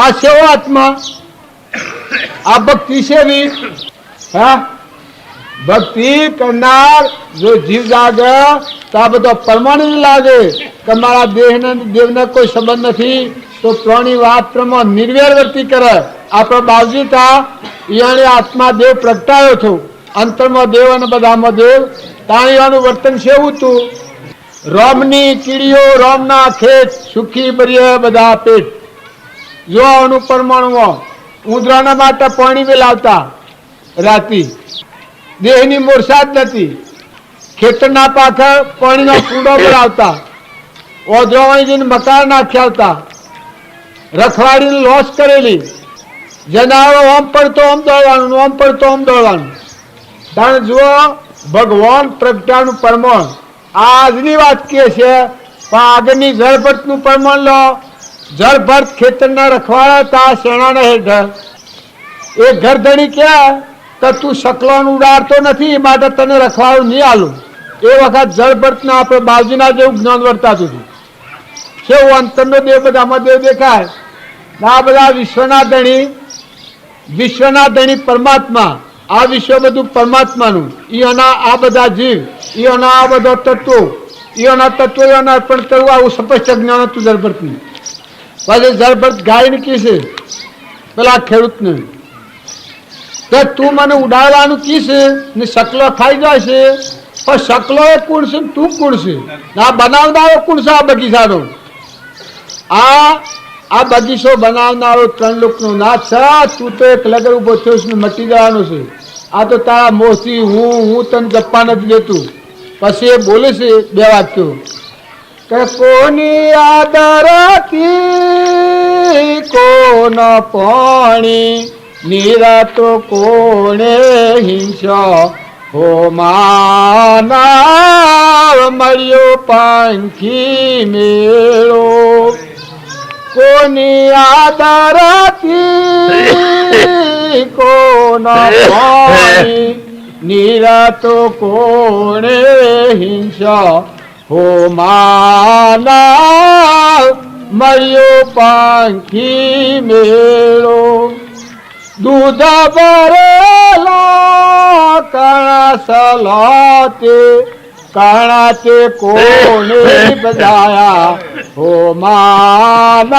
આ સેવો આત્મા, આ ભક્તિ સેવી. ભક્તિ કરનાર જો જીવ જાગે તો આ બધો પરમાણુ લાગે કે મારા દેવને કોઈ સંબંધ નથી તો પ્રાણી વાત્રમાં નિર્વેર વર્તી કરે. આપણો બાવજી હતા એને આત્મા દેવ પ્રગટાયો હતો. અંતરમાં દેવ અને બધામાં દેવ. તાણીઓનું વર્તન સેવું હતું. રોમની કીડીઓ રોમના ખેત સુખી બરીએ બધા પેટ. જોવાનું પરમાણુમાં ઉંદરાના માટે પાણી મેલાવતા રાતી. દેહની મોરસાદ નથી. ખેતરના પાછળ પાણીનો કુંડો બનાવતા, ઓધરાવાળી જઈને મકાન નાખી આવતા, રખવાડીને લોસ કરેલી, જનાવરો ઓમ પડતો ઓમ દોડવાનું, ઓમ પડતો ઓમ દોડવાનું. કારણ જુઓ ભગવાન પ્રગટાનું પ્રમાણ આજની વાત કે છે, પણ આગળની જળભરતનું પ્રમાણ લો. જળભરત ખેતરના રખવાડા હતા શેણાના હેઠળ. એ ઘરધણી કે તું સકલોનું ઉડાડતો નથી માટે તને રખવાડું નહીં આલું. એ વખત જળભરતના આપણે બાજુના જેવું જ્ઞાન વર્તાતું હતું. કેવું અંતરનો દેવ બધામાં દેવ દેખાય. આ બધા વિશ્વના ધણી પરમાત્મા. આ વિશ્વ બધું પરમાત્માનું. ઈઓના આ બધા જીવ, ઈઓના આ બધા તત્વો, ઈઓના તત્વો ઈઓને અર્પણ કરવું, આવું સ્પષ્ટ જ્ઞાન હતું જળભરતનું. પછી જળભરત ગાયને કીશે પેલા ખેડૂતને કે તું મને ઉડાડવાનું કીશે ને સકલો ખાઈ જાય છે, પણ સકલો એ કોણ છે તું કોણ છે? આ બનાવનારો કોણ છે? આ બગીચાનો આ બગીચો બનાવનારો ત્રણ લોકનો નાથ છે. તું તો એક લગર ઉભો થયો છે, મટી જવાનો છે. આ તો તારા મોથી હું તને ગપ્પા નથી દેતું. પછી એ બોલે છે બે વાક્યો કે કોની આદરથી કોન પાણી નિરાતો કોણે હિંસા હો માનવ મળ્યો પંખી મેળો. કોની આદરથી કોન પાણી નિરાતો કોણે હિંસા હો માનવ મળ્યો પંખી મેળો. દૂધ ભરેલા કણા સલાતે કોને બજાયા હો માનવ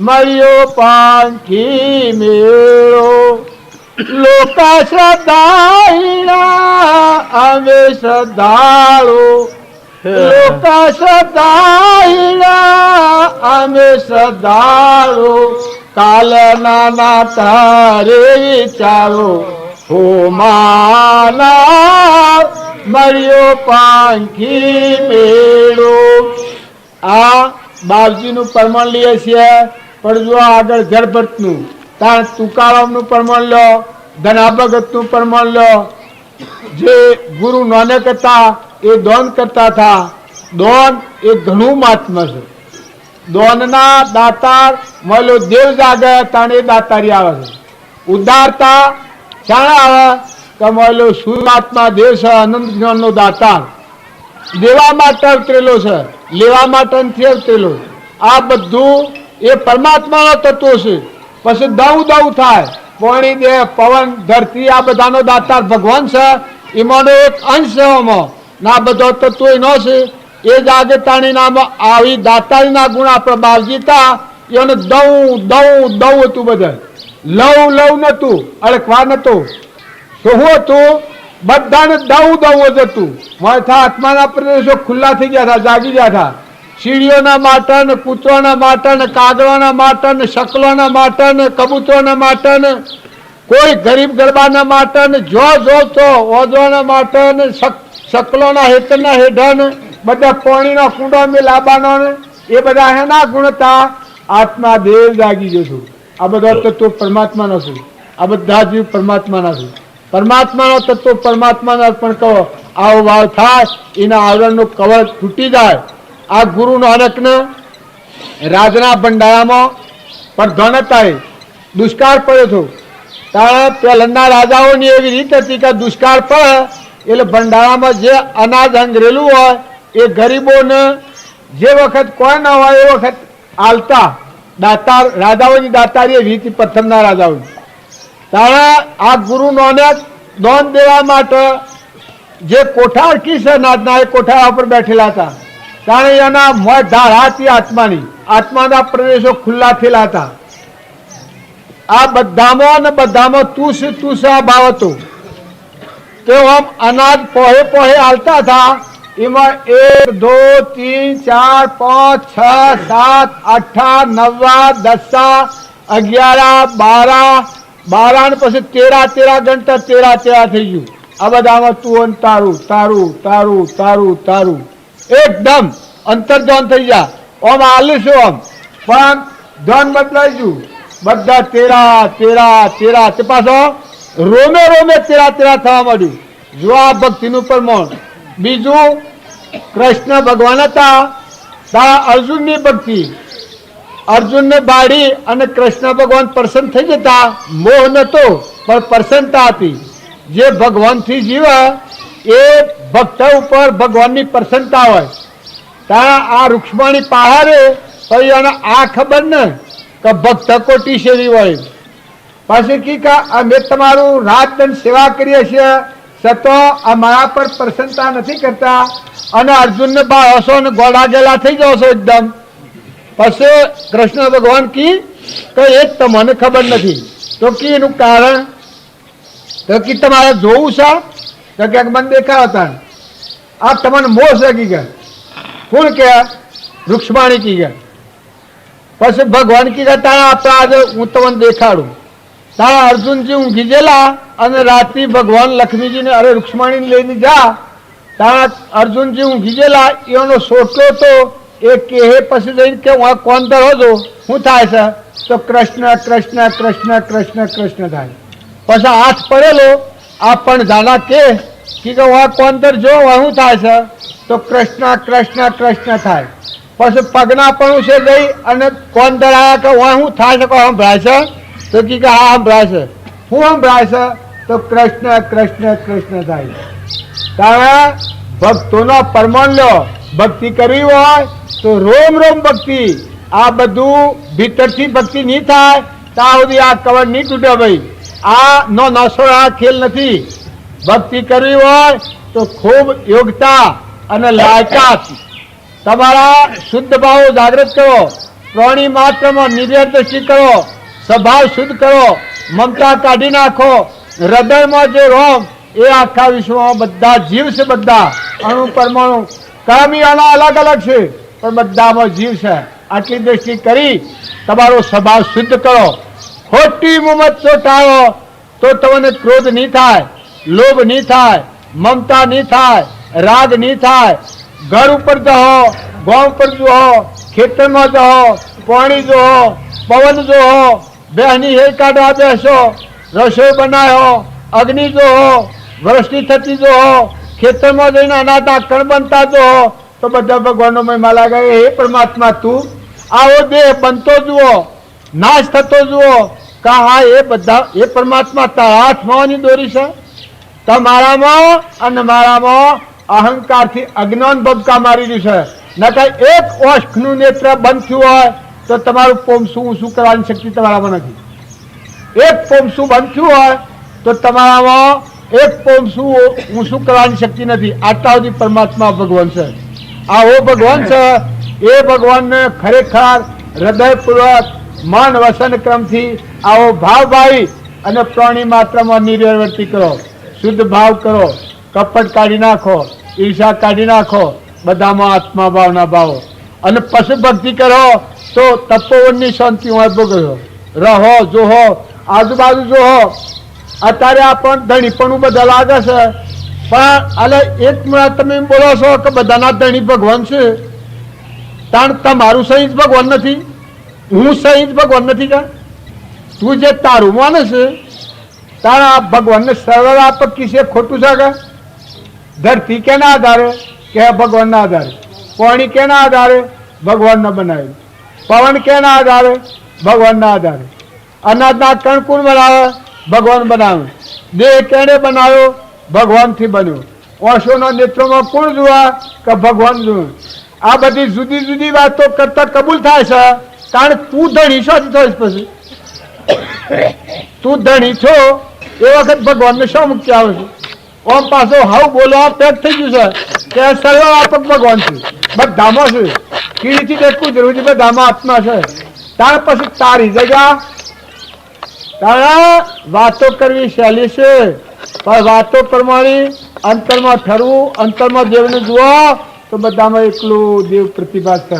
મળ્યો પંખી મેળો. લોક શ્રદ્ધાહીણા અમે શ્રદ્ધાળુ, લોક શ્રદ્ધાહીણા અમે શ્રદ્ધાળુ. કાલના ના તારે વિચારો હો માનવ મળ્યો પાંખી મેળો. આ બાપજીનું પ્રમાણ લઈએ છીએ, પણ જો આગળ જળભરતનું તાર તુકારામનું પ્રમાણ લો, ધના ભગતનું પ્રમાણ લો. જે ગુરુ નાનક હતા એ દોન કરતા હતા. દોન એ ઘણું મહાત્મા છે. દોનના દાતાર મળ્યો દેવ જાગે તાણે દાતારી આવે છે. ઉદારતા ક્યાં આવે કે મળ્યો શુદ્ધાત્મા દેવ છે, અનંત જ્ઞાનનો દાતાર. દેવા માટે અવતરેલો છે, લેવા માટે નથી અવતરેલો. આ બધું એ પરમાત્માનો તત્વો છે. પછી દવ થાય પાણી દે પવન ધરતી આ બધાનો દાતાર ભગવાન છે. એમાંનો એક અંશ છે. આમાં ના બધો તત્વો એનો છે. એ જાગે તાણી નામ આવી દાતારીના ગુણ આપણે બાવજી હતા. એને દવ હતું. બધા લવ નતું, અળખવા નતું. શું હતું? બધાને દવ જ હતું. માથા આત્માના પ્રદેશો ખુલ્લા થઈ ગયા હતા, જાગી ગયા હતા. ચીડીઓના માટે ને કૂતરોના માટે ને કાગડાના માટે ને શકલોના માટે ને કબૂતરોના માટે ને કોઈ ગરીબ ગરબાના માટે ને જો તો ઓદવાના માટે ને શકલોના હેતરના હેઠળ ને બધા પાણીના કુંડા મેં લાવવાનો ને એ બધા એના ગુણ હતા. આત્મા દેવ જાગી જશું. આ બધા તત્વો પરમાત્માના છે. આ બધા જીવ પરમાત્માના છે. પરમાત્માનો તત્વો પરમાત્માને અર્પણ કરો. આવો ભાવ થાય એના આવરણનું કવચ તૂટી જાય. આ ગુરુ નાનકને રાજના ભંડારામાં પ્રધાન હતા. દુષ્કાળ પડ્યો હતો ત્યારે પહેલાના રાજાઓની એવી રીત હતી કે દુષ્કાળ પડે એટલે ભંડારામાં જે અનાજ અંગરેલું હોય એ ગરીબોને જે વખત કોઈ ન હોય એ વખત આલતા. દાતાર રાજાઓની દાતારી રીત પ્રથમના રાજાઓની. ત્યારે આ ગુરુ નાનક દોન દેવા માટે જે કોઠાર કિશનાથના એ કોઠાર ઉપર બેઠેલા હતા. ત્યારે એના મોં ધાર હતી આત્માના પ્રદેશો ખુલ્લા થયેલા હતા. આ બધામાં તું છે ભાવ હતો. તે આમ અનાજ પોહે હાલતા હતા. એમાં 1 2 3 4 5 6 7 8 9 10 11 12 ને પછી 13 ગણતા 13 થઈ ગયું. આ બધામાં તું અને તારું તારું તારું તારું તારું એકદમ અંતર્ધ્યાન થઈ જા. આમ હાલીશું આમ પણ ધ્યાન બદલાઈ ગયું. બધા તેરા તેરા તેરા તે પાછો રોમે રોમે તેરા તેરા થવા માંડ્યું. જો આ ભક્તિનું પ્રમાણ. બીજું કૃષ્ણ ભગવાન હતા ત્યાં અર્જુનની ભક્તિ. અર્જુનને બાળી અને કૃષ્ણ ભગવાન પ્રસન્ન થઈ જતા. મોહ નતો પણ પ્રસન્નતા હતી. જે ભગવાનથી જીવે એ ભક્ત ઉપર ભગવાનની પ્રસન્નતા હોય. ત્યાં આ રૂક્ષ્મણી પહાડે પછી એને આ ખબર ને કે ભક્ત કોટી સેવી હોય. પાછી કી કા અમે તમારું રાત દિન સેવા કરીએ છીએ છતાં આ મારા પર પ્રસન્નતા નથી કરતા અને અર્જુનને બાળશો અને ગોળા ગેલા થઈ જાવ છો એકદમ. પછી કૃષ્ણ ભગવાન કી કે એ તમને ખબર નથી. તો કી એનું કારણ તો કી તમારે જોવું છે તો ક્યાંક મને દેખાડતા આ તમને મોહ છે કી ગયા. કોણ કે રૂક્ષ્મણી કી ગયા. પછી ભગવાન કી ગયા તારા આપણે આજે હું તમને દેખાડું. તારા અર્જુનજી ઊંઘી ગયેલા અને રાત્રિ ભગવાન લક્ષ્મીજીને અરે રૂક્ષ્મણીને લઈને જા. તારા અર્જુનજી ઊંઘી ગયેલા એનો સોટલો તો એ કહે પછી જઈને કે હું કોણ ધરો છો શું થાય છે તો કૃષ્ણ કૃષ્ણ કૃષ્ણ કૃષ્ણ કૃષ્ણ થાય. પછી હાથ પડેલો આ પણ જાણા કે હું કોણ ધરજો શું થાય છે તો કૃષ્ણ કૃષ્ણ કૃષ્ણ થાય. પછી પગના પણ છે ગઈ અને કોણ ધરાયા કે શું થાય છે કોઈ સંભળાય છે તો કે હા સંભળાય છે. શું સંભળાય છે તો કૃષ્ણ કૃષ્ણ કૃષ્ણ થાય. તારે ભક્તોનો પરમાણ લો. ભક્તિ કરવી હોય તો રોમ રોમ ભક્તિ. આ બધું ભીતરથી ભક્તિ નહીં થાય ત્યાં સુધી આ કવર નહીં તૂટે ભાઈ. આ નો નસોડા ખેલ નથી. ભક્તિ કરવી હોય તો ખૂબ યોગ્યતા અને લાયકાત તમારા શુદ્ધ ભાવો જાગૃત કરો. પ્રાણી માત્રમાં નિર્યર દ્રષ્ટિ કરો. સ્વભાવ શુદ્ધ કરો. મમતા કાઢી નાખો. હૃદયમાં જે રોમ એ આખા વિશ્વમાં બધા જીવ છે. બધા અણુ પરમાણુ કર્મીઓના અલગ અલગ છે પણ બધામાં જીવ છે. આટલી દ્રષ્ટિ કરી તમારો સ્વભાવ શુદ્ધ કરો. ખોટી મુમત ટાળો તો તમને ક્રોધ નહીં થાય, લોભ નહીં થાય, મમતા નહીં થાય, રાગ નહીં થાય. ઘર ઉપર જહો, ગામ ઉપર જુઓ, ખેતરમાં જહો, પાણી જુઓ, પવન જુઓ, બહેની હે કાઢવા બેસો, રસોઈ બનાવ્યો, અગ્નિ જુઓ, વૃષ્ટિ થતી જુઓ, ખેતરમાં જઈને અનાજના કણ બનતા જુઓ તો બધા ભગવાનનો મહિમા લાગે. હે પરમાત્મા તું આવો દેહ બનતો જુઓ, નાશ થતો જુઓ. કા હા એ બધા એ પરમાત્મા તારા હાથમાંની દોરી છે. તમારામાં અને મારામાં અહંકારથી અજ્ઞાન ભબકા મારી રહ્યું છે. નકર એક ઓષ્ઠનું નેત્ર બંધ થયું હોય તો તમારું પોમસું ઊંચું કરવાની શક્તિ તમારામાં નથી. એક પોમસું બંધ થયું હોય તો તમારામાં એક પોમસું ઊંચું કરવાની શક્તિ નથી. આટલા સુધી પરમાત્મા ભગવાન છે. આવો ભગવાન છે એ ભગવાનને ખરેખર હૃદયપૂર્વક મન વસન ક્રમથી આવો ભાવ ભાવી અને પ્રાણી માત્રામાં નિર્વર્તી કરો. શુદ્ધ ભાવ કરો. કપટ કાઢી નાખો, ઈર્ષા કાઢી નાખો. બધામાં આત્મા ભાવના ભાવો અને પશુ ભક્તિ કરો તો તપોવનની શાંતિ હોય ભોગવ્યો રહો. જોહો આજુબાજુ જોહો. અત્યારે આ પણ ધણીપણું બધા લાગે છે પણ અલે એક મિનિટ તમે બોલો છો કે બધાના ધણી ભગવાન છે તાણ તમારું સહિત ભગવાન નથી, હું સહિત ભગવાન નથી. કા તું જે તારું માને છે તારા ભગવાનને સરળ આપક કિસે ખોટું છે. કે ધરતી કેના આધારે કે ભગવાનના આધારે. પાણી કેના આધારે ભગવાનના બનાવ્યું. પવન કેના આધારે ભગવાનના આધારે. અનાજના કણ કોણ બનાવે ભગવાન બનાવે. દેહ કેને બનાવ્યો ભગવાનથી બન્યો. ઓશોના નેત્રોમાં કોણ જોવા કે ભગવાન જોયું. આ બધી જુદી જુદી વાતો કરતા કબૂલ થાય છે કારણ તું ધણી છો. પછી તું ધણી છો એ વખત ભગવાનને શું મુક્તિ આવે છે. ઓમ પાછો હાવ બોલવા પેક થઈ ગયું છે કે સર્વ આપક ભગવાન છે. બધામાં છે. કીડીથી દેખવું જરૂર છે. બધામાં આત્મા છે. ત્યાર પછી તારી જગ્યા તારા વાતો કરવી સહેલી છે પણ વાતો પ્રમાણે અંતરમાં ઠરવું, અંતરમાં દેવને જુઓ તો બધામાં એકલું દેવ પ્રતિભા છે.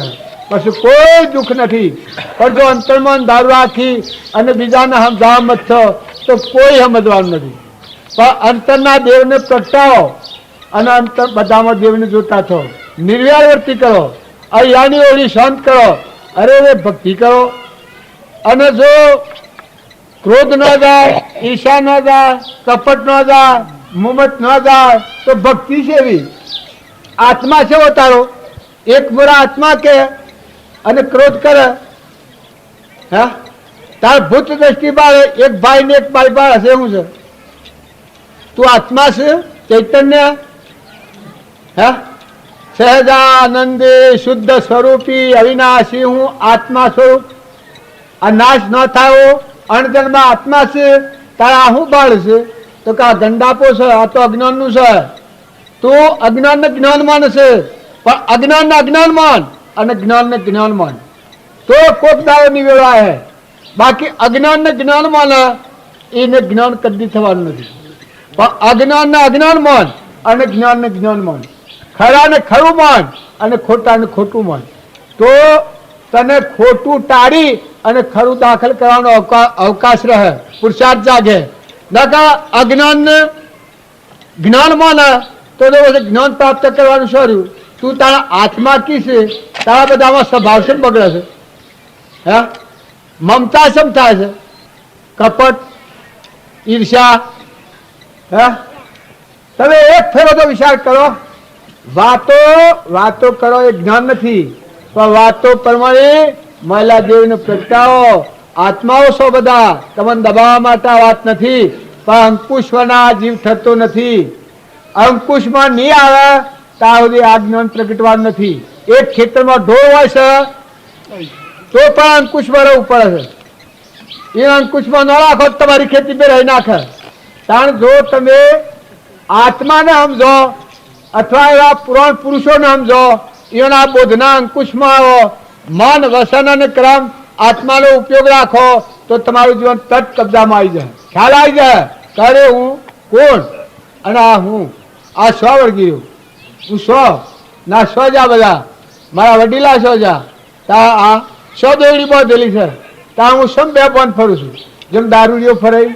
પછી કોઈ દુઃખ નથી. પણ જો અંતરમાં દારૂ રાખી અને બીજાને સમજાવવા મત છો તો કોઈ સમજવાનું નથી. પણ અંતરના દેવને પ્રગટાવો અને અંતર બધામાં દેવને જોતા છો. નિર્વ્યાર વર્તી કરો, અહીંયાની ઓળી શાંત કરો, અરે રે ભક્તિ કરો. અને જો ક્રોધ ન જાય, ઈર્ષા ન જાય, કપટ ન જાય, મુમત ન જાય તો ભક્તિ છે એવી. આત્મા છે તારો એક મોરા આત્મા કે અને ક્રોધ કરે, હા તાર ભૂત દ્રષ્ટિ બાળ એક ભાઈ ને એક બાઈ બાળ હશે એવું છે. તું આત્મા છે ચૈતન્ય, હે સહજાનંદી શુદ્ધ સ્વરૂપી અવિનાશી હું આત્મા સ્વરૂપ. આ નાશ ન થાયો અણજન્મા આત્મા છે. તારા શું બાળ છે તો કે આ ગંડાપો છે, આ તો અજ્ઞાનનું છે. તું અજ્ઞાન ને જ્ઞાન માન છે, પણ અજ્ઞાન ને અજ્ઞાન માન અને જ્ઞાન ને જ્ઞાન માન તો કોક દાવો નિવેડા હે. બાકી અજ્ઞાન ને જ્ઞાન માન એને જ્ઞાન કદી થવાનું નથી. પણ અજ્ઞાન ને અજ્ઞાન માન અને જ્ઞાન ને જ્ઞાન માન, ખરા ને ખરું માન અને ખોટા ને ખોટું માન, તો તને ખોટું ટાળી અને ખરું દાખલ કરવાનો અવકાશ રહે, પુરુષાર્થ જાગે. નકા અજ્ઞાન ને જ્ઞાન માને તો જ્ઞાન પ્રાપ્ત કરવાનું શરૂ. તું તારા આત્મા કી છે, તારા બધામાં સ્વભાવ શેમ બગડે છે, હે મમતા શેમ થાય છે, કપટ ઈર્ષા, હે તમે એક ફેરો તો વિચાર કરો. વાતો કરો એ જ્ઞાન નથી, પણ વાતો પ્રમાણે મહિલા દેવને પ્રગટાવો. આત્માઓ છો બધા, તમને દબાવવા માટે આ વાત નથી, પણ અંકુશના જીવ થતો નથી. અંકુશમાં નહીં આવે ત્યાં સુધી આ જ્ઞાન પ્રગટવાનું નથી. એક ખેતરમાં ઢોર હોય છે તો પણ અંકુશમાં રહેવું પડે છે. એ અંકુશમાં ન રાખો તમારી ખેતી બે રહી નાખે. કારણ જો તમે આત્માને સમજો અથવા એવા પુરાણ પુરુષોને સમજો, એના બોધના અંકુશમાં આવો, મન વસન અને ક્રમ આત્માનો ઉપયોગ રાખો તો તમારું જીવન તટ કબજામાં આવી જાય. ખ્યાલ આવી જાય ત્યારે હું કોણ અને આ હું, આ સો વળગી રહ્યું, હું સો ના સો જા બધા મારા વડીલા સો જા, તા આ સો દોડી બાંધેલી છે, તા હું સમ બે બંધ ફરું છું જેમ દારૂડિયો ફરાય.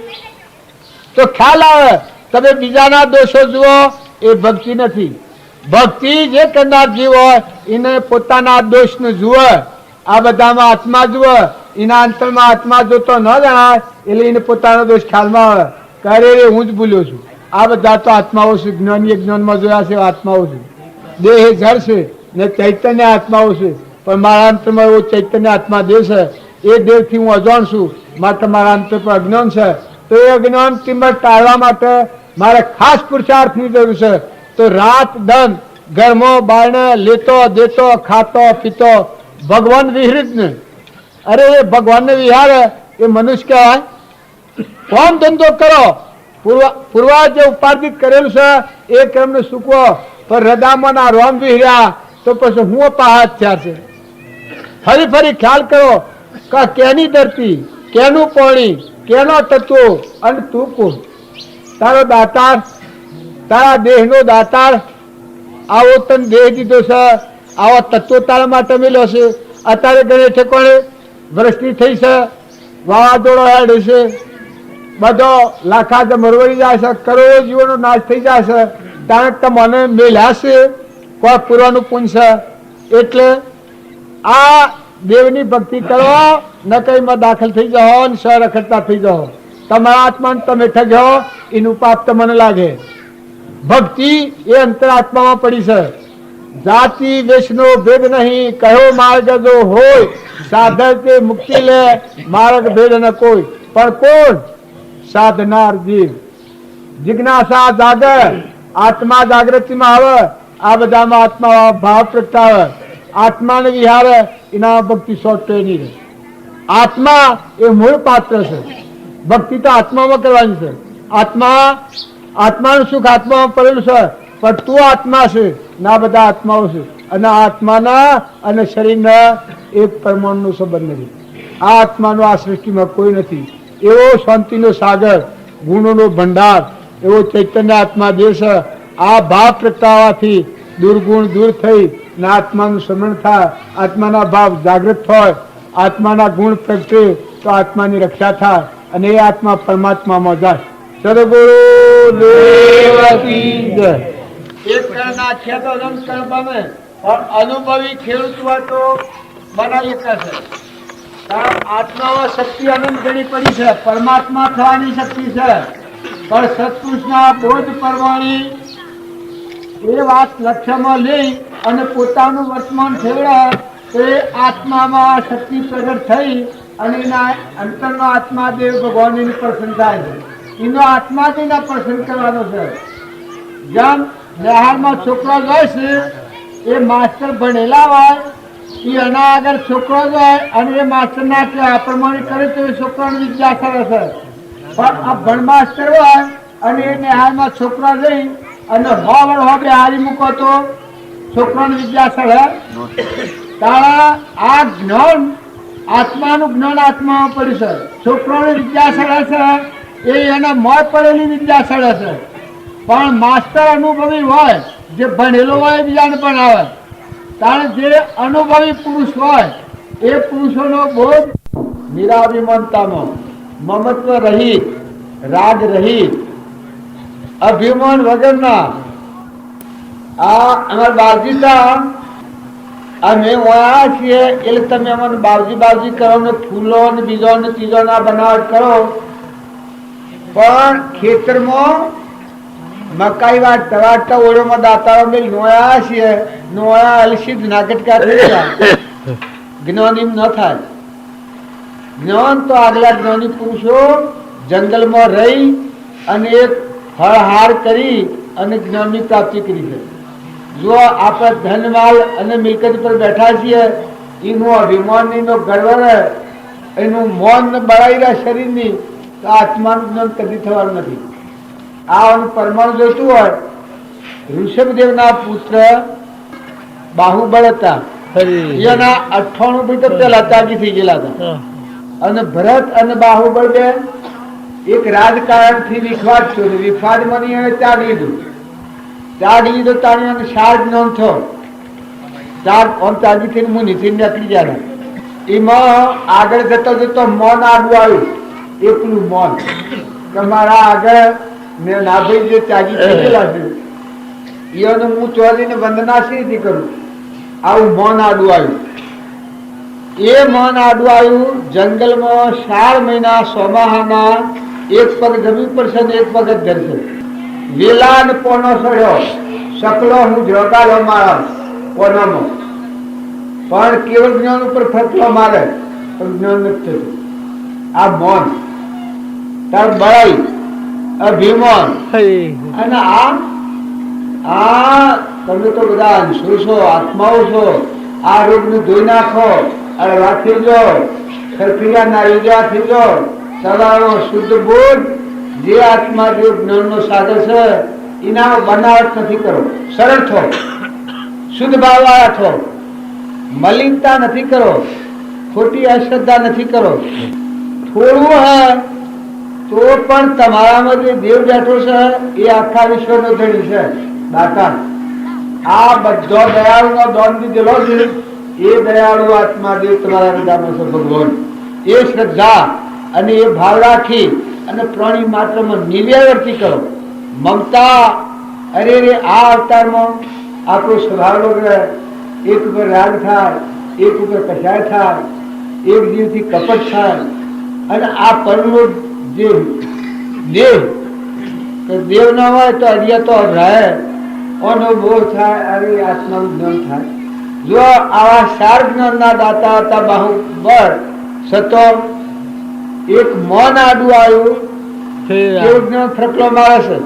તો ખ્યાલ આવે તમે બીજાના દોષો જુઓ એ ભક્તિ નથી. ભક્તિ જે કરનાર જીવ હોય એને પોતાના દોષને જુએ, આ બધામાં આત્મા જુએ, એના અંતરમાં આત્મા જોતો ન જણાય એટલે એને પોતાનો દોષ ખ્યાલમાં આવે, કરે રે હું જ ભૂલ્યો છું. આ બધા તો આત્માઓ છે, જ્ઞાની જ્ઞાનમાં જોયા છે આત્માઓ છે. દેહ જળ છે ને ચૈતન્ય આત્માઓ છે, પણ મારા અંતરમાં એવો ચૈતન્ય આત્મા દેહ છે. એ દેહથી હું અજાણ છું, માટે મારા અંતર પર અજ્ઞાન છે. તો એ અજ્ઞાન તિમર ટાળવા માટે મારે ખાસ પુરુષાર્થની જરૂર છે. તો રાત દન ઘરમાં બારણે લેતો દેતો ખાતો પીતો ભગવાન વિહરિત ને, અરે એ ભગવાનને વિહારે એ મનુષ્ય કહેવાય. કોમ ધંધો કરો, પૂર્વા જે ઉપાર્જિત કરેલું છે એ ક્રમને સૂકવો, પણ હૃદયમાં ના રોમ વિહર્યા તો પછી હું પાહત થયા છે. ફરી ફરી ખ્યાલ કરો કે કેની ધરતી, કેનું પાણી, કેનો તત્વો અને તું કોણ. તારો દાતાર, તારા દેહનો દાતાર, આવો તને દેહ દીધો છે, આવો તત્વો તારા માટે મેળ્યો છે. અત્યારે ઘરે ઠેકોણે વૃષ્ટિ થઈ છે, વાવાઝોડો હેડ છે, બધો લાખા મરવડી જાય છે, કરોડો જીવોનો નાશ થઈ જાય છે. કારણ કે મને મેલ્યા છે કોઈ પૂર્વનું પુણ્ય છે. એટલે આ દેવની ભક્તિ કરો, ન કઈમાં દાખલ થઈ જાઓ ને સરખડતા થઈ જાઓ. તમારા આત્માને તમે ઠગ્યો એનું પાપ તમને લાગે. ભક્તિ એ અંતરાત્મામાં પડી છે. જાતિ વેશનો ભેદ નહીં, કયો માર્ગ જો હોય સાધક તે મુક્તિ લે, માર્ગ ભેદ ન કોઈ. પણ કોણ? સાધનાર જીવ. જિજ્ઞાસા જાગે, આત્મા જાગૃતિમાં આવે, આ બધામાં આત્મા ભાવ પ્રગટાવે, આત્માને વિહારે, એના ભક્તિ સોટે નહીં રહે. આત્મા એ મૂળ પાત્ર છે. ભક્તિ તો આત્મામાં કરવાની છે. આત્માનું સુખ આત્મામાં પડેલું છે, પણ તું આત્મા છે ના બધા આત્માઓ છે. અને આત્માના અને શરીરના એક પરમાણુનો સંબંધ નથી. આ આત્માનો આ સૃષ્ટિમાં કોઈ નથી. એવો શાંતિનો સાગર, ગુણોનો ભંડાર, એવો ચૈતન્ય આત્મા દેહ છે. આ ભાવ પ્રગટાવવાથી દુર્ગુણ દૂર થઈ ને આત્માનું સ્મરણ થાય, આત્માના ભાવ જાગૃત હોય, આત્માના ગુણ પ્રગટે તો આત્માની રક્ષા થાય અને એ આત્મા પરમાત્મામાં જાય. સદગુરુ દેવ કી જય. એક કણના છે તો રંગ કણ બને, પણ અનુભવી ખેડૂત હોય તો બનાવી શકે. કારણ આત્મામાં શક્તિ અનંત ઘણી પડી છે, પરમાત્મા થવાની શક્તિ છે, પણ સત્પુરુષના બોધ પરવાણી એ વાત લક્ષ્યમાં લઈ અને પોતાનું વર્તમાન ફેરવે તો એ આત્મામાં શક્તિ પ્રગટ થઈ અને એના અંતરનો આત્મા દેવ ભગવાનની પ્રસન્ન થાય છે. એનો આત્મા જ એના પ્રસન્ન કરવાનો છે. જેમ નિહાળમાં છોકરો જાય છે, એ માસ્ટર ભણેલા હોય, એ એના આગળ છોકરો જાય અને એ માસ્ટર ના કે આ પ્રમાણે કરે તો એ છોકરાની વિદ્યા કરે છે. પણ આ ભણ માસ્ટર હોય અને એ નિહાળમાં છોકરા જઈ અને હોવડ હોબે હારી મૂકો તો છોકરાની વિદ્યા સળે. તારા આ જ્ઞાન આત્માનું જ્ઞાન આત્મામાં પડ્યું છે. છોકરાની વિદ્યા સળે છે એ એને મોં પડેલી વિદ્યા સળે છે. પણ માસ્ટર અનુભવી હોય, જે ભણેલો હોય બીજાને ભણાવે. કારણ જે અનુભવી પુરુષ હોય એ પુરુષોનો બોધ નિરાભિમાનતાનો, મમત્વ રહિત, રાગ રહિત, અભિમાન વગરના. આ અમારા બાવજીતા અમે વયા છીએ એટલે તમે અમને બાવજી કરો ને ફૂલો ને બીજો ને ત્રીજો ના બનાવટ કરો. પણ ખેતરમાં મકાઈ વાટતા ઓળોમાં દાતારો મેં નોયા છીએ, નોયા અલસી નાગટકા થઈ ગયા. જ્ઞાન એમ ન થાય. જ્ઞાન તો આગલા જ્ઞાની પુરુષો જંગલમાં રહી અને એક હળહાર કરી અને જ્ઞાનની પ્રાપ્તિ કરી છે. જો આપણે ધનમાલ અને મિલકત પર બેઠા છીએ, એનું અભિમાન એનો ગર્વ રહે, એનું મૌન બળાઈ રહે શરીરની, તો આત્માનું જ્ઞાન કદી થવાનું નથી. આ પરમાણુ જોઈતું હોય, ઋષભદેવના પુત્ર બાહુબળ હતા, એના 98 ભાઈ તો પેલા ત્યાગી થઈ ગયેલા હતા. અને ભરત અને બાહુબળ બે એક રાજકારણ થી વિખવાદ થયો, વિખવાદ માં એને ત્યાગ લીધું તાણી અને શાર જ્ઞાન થયો. ચાર ઓમ ત્યાગી થઈને મુનિ થી નીકળી ગયા. એમાં આગળ જતો મૌન આગું આવ્યું. એકલું મૌન કે મારા આગળ મેં ના ભાઈ જે ત્યાગી થઈ ગયેલા છે એને હું ચોરીને વંદના શી રીતે કરું. આવું મૌન આડું આવ્યું. એ મૌન આડું આવ્યું. જંગલમાં 4 મહિના સોમાહાના એક પગ જમીન પર છે ને એક પગ જ ધરશે. વેલા ને પોનો સડ્યો, શકલો હું જોગાલો મારા પોનામાં, પણ કેવળ જ્ઞાન ઉપર ફટલો મારે પણ જ્ઞાન નથી થતું. આ મૌન તાર બળાઈ અભિમાન. અને આ તમે તો બધા અંશો છો, આત્માઓ છો. આ રોગ ને ધોઈ નાખો, અડવા થઈ જાઓ, ખરખીરા નારીજા થઈ જાઓ. સવારનો શુદ્ધ બોધ જે આત્મા જે જ્ઞાનનો સાગર છે એના બનાવટ નથી કરો. સરળ થો, શુદ્ધ ભાવવાળા થો, મલિનતા નથી કરો, ખોટી અશ્રદ્ધા નથી કરો. થોડું હે તો પણ તમારામાં જે દેવ બેઠો છે એ આખા વિશ્વનો ધણી છે, દાતા. આ બધો દયાળુનો દોન દીધેલો છે. એ દયાળુ આત્મા દેવ તમારા હૃદયમાં છે ભગવાન. એ શ્રદ્ધા અને એ ભાવ રાખી અને પ્રાણી માત્રમાં નિર્વ્યવર્તી કરો. મમતા અરે રે આ અવતારમાં આપણો સ્વભાવ વગર એક ઉપર રાગ થાય, એક ઉપર કસાય થાય, એક જીવથી કપટ થાય. અને આ પરનો જે દેવ ના હોય તો અડિયા તો રહે અનુભવ થાય. અરે આત્માનું જ્ઞાન થાય. જો આવા 4 જ્ઞાનના દાતા હતા બાહુબળ, સતો એક મૌન આડું આવ્યું. કેવું જ્ઞાન ફ્રકલો મારે છે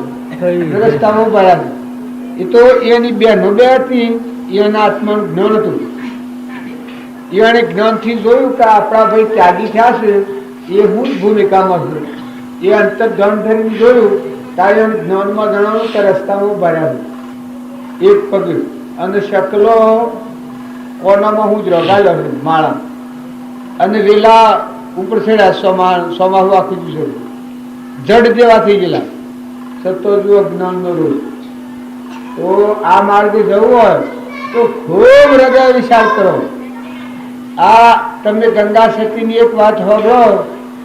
રસ્તામાં ભર્યા છે. એ તો એની બહેનો બે હતી, એના આત્માનું જ્ઞાન હતું. એને જ્ઞાનથી જોયું કે આપણા ભાઈ ત્યાગી થયા છે, એ હું જ ભૂમિકામાં છું. એ અંતર ધ્યાન ધરીને જોયું ત્યારે એને જ્ઞાનમાં જણાવ્યું કે રસ્તામાં ભર્યા છે એક પગ. અને શકલો કોનામાં હું જ રગાડ્યો છું માળા. અને વેલા ઉપર છેડ્યા સોમાહુ આખું છે, જડ જેવા થઈ ગયેલા. સતો જુઓ જ્ઞાનનો રૂપ. તો આ માર્ગે જવું હોય તો ખૂબ હૃદય વિચાર કરો. આ તમે ગંગા સતીની એક વાત સાંભળો.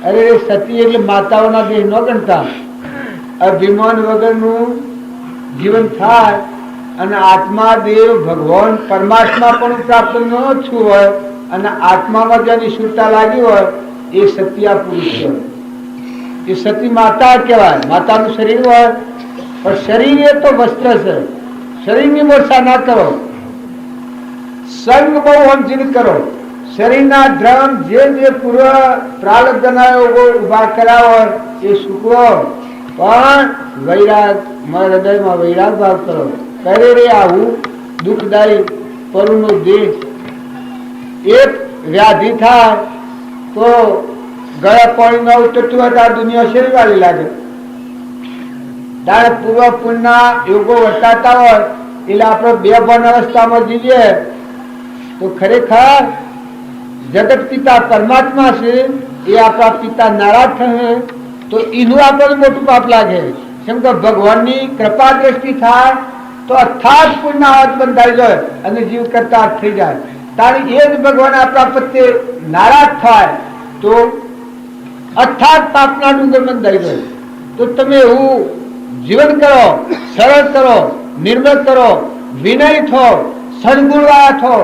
અરે સતી એટલે માતાઓના દેહ ન ગણતા, અભિમાન વગરનું જીવન થાય અને આત્મા દેવ ભગવાન પરમાત્મા પણ પ્રાપ્ત ન થયું હોય અને આત્મામાં જેની શુદ્ધતા લાગી હોય એ સત્યા પુરુષ કહેવાય. એ સતી માતા કહેવાય. માતાનું શરીર હોય પણ શરીર એ તો વસ્ત્ર છે. શરીરની વર્ષા ના કરો, સંગ બહુ સમજીને કરો. શરીરના ધ્રમ જે પૂર્વ પ્રારબ્ધના ઉભા કર્યા હોય એ સુકવો, પણ વૈરાગ મારા હૃદયમાં વૈરાગ ભાવ કરો. કરે રે આવું દુઃખદાયી પરુનો દેશ. એક વ્યાધિ થાય તો ગયા પાણીમાં ઉતરતું હોય તો આ દુનિયા શેરી વાળી લાગે. ત્યારે પૂર્વ પુણ્યના યોગો વર્તાતા હોય એટલે આપણે બે ભણ અવસ્થામાં જીવીએ તો ખરેખર જગત પિતા પરમાત્મા છે એ આપણા પિતા નારાજ થશે તો એનું આપણને મોટું પાપ લાગે. કેમ કે ભગવાનની કૃપા દ્રષ્ટિ થાય તો અથાગ પુણ્ય હાથ બંધાઈ જાય અને જીવ કરતા થઈ જાય. તારે એ જ ભગવાન આપણા પ્રત્યે નારાજ થાય તો અથાગ પાપના ડુંગર બંધાઈ જાય. તો તમે એવું જીવન કરો, સરળ કરો, નિર્મળ કરો, વિનય થો, સદગુણવાળા થો,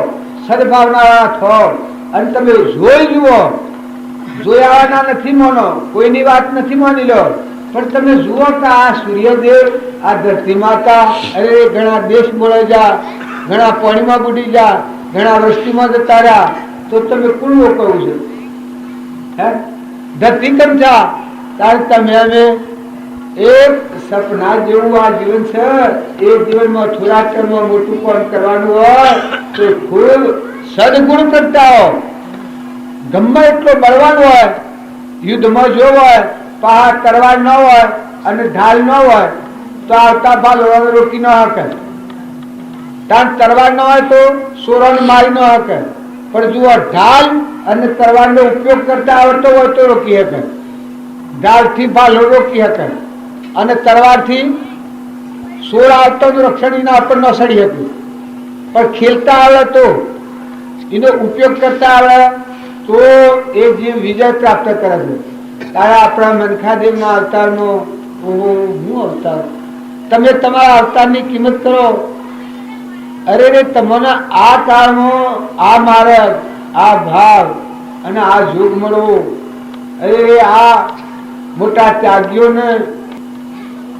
સદભાવનાવાળા થો અને તમે જોઈ જુઓ. જોયાવાના નથી માનો, કોઈની વાત નથી માની લો, પણ તમે જુઓ કે આ સૂર્યદેવ, આ ધરતી માતા, અરે ઘણા દેશ બોલાઈ જા, ઘણા પાણીમાં બુડી જા, ઘણા વસ્તીમાં જતા રહ્યા, તો તમે કોણ કહું છે? હે ધરતી કેમ થા? ત્યારે તમે અમે એક સપના જેવું આ જીવન છે. એ જીવનમાં થોડા ક્ષણમાં મોટું પણ કરવાનું હોય તો ખૂબ સદગુણ કરતા હો. ગમે એટલો બળવાન હોય, યુદ્ધમાં જો હોય, પહાડ તરવાર ન હોય અને ઢાલ ન હોય તો આવતા ભાલ રોકી ન શકે. ત્યાં તરવાર ન હોય તો સોરાને મારી ન શકે. પણ જુઓ, ઢાલ અને તરવારનો ઉપયોગ કરતા આવડતો હોય તો રોકી શકે. ઢાલથી ભાલો રોકી શકે અને તરવારથી સોર આવતો રક્ષણ આપણને ન સડી શકે. પણ ખેલતા આવડે તો એનો ઉપયોગ કરતા આવડે તો એ જીવ વિજય પ્રાપ્ત કરે છે. તારા આપણા મનખાદેવના અવતારનો હું અવતાર, તમે તમારા અવતારની કિંમત કરો. અરે રે તમને આ કાળમાં આ માર્ગ, આ ભાવ અને આ જોગ મળવો, અરે રે આ મોટા ત્યાગીઓને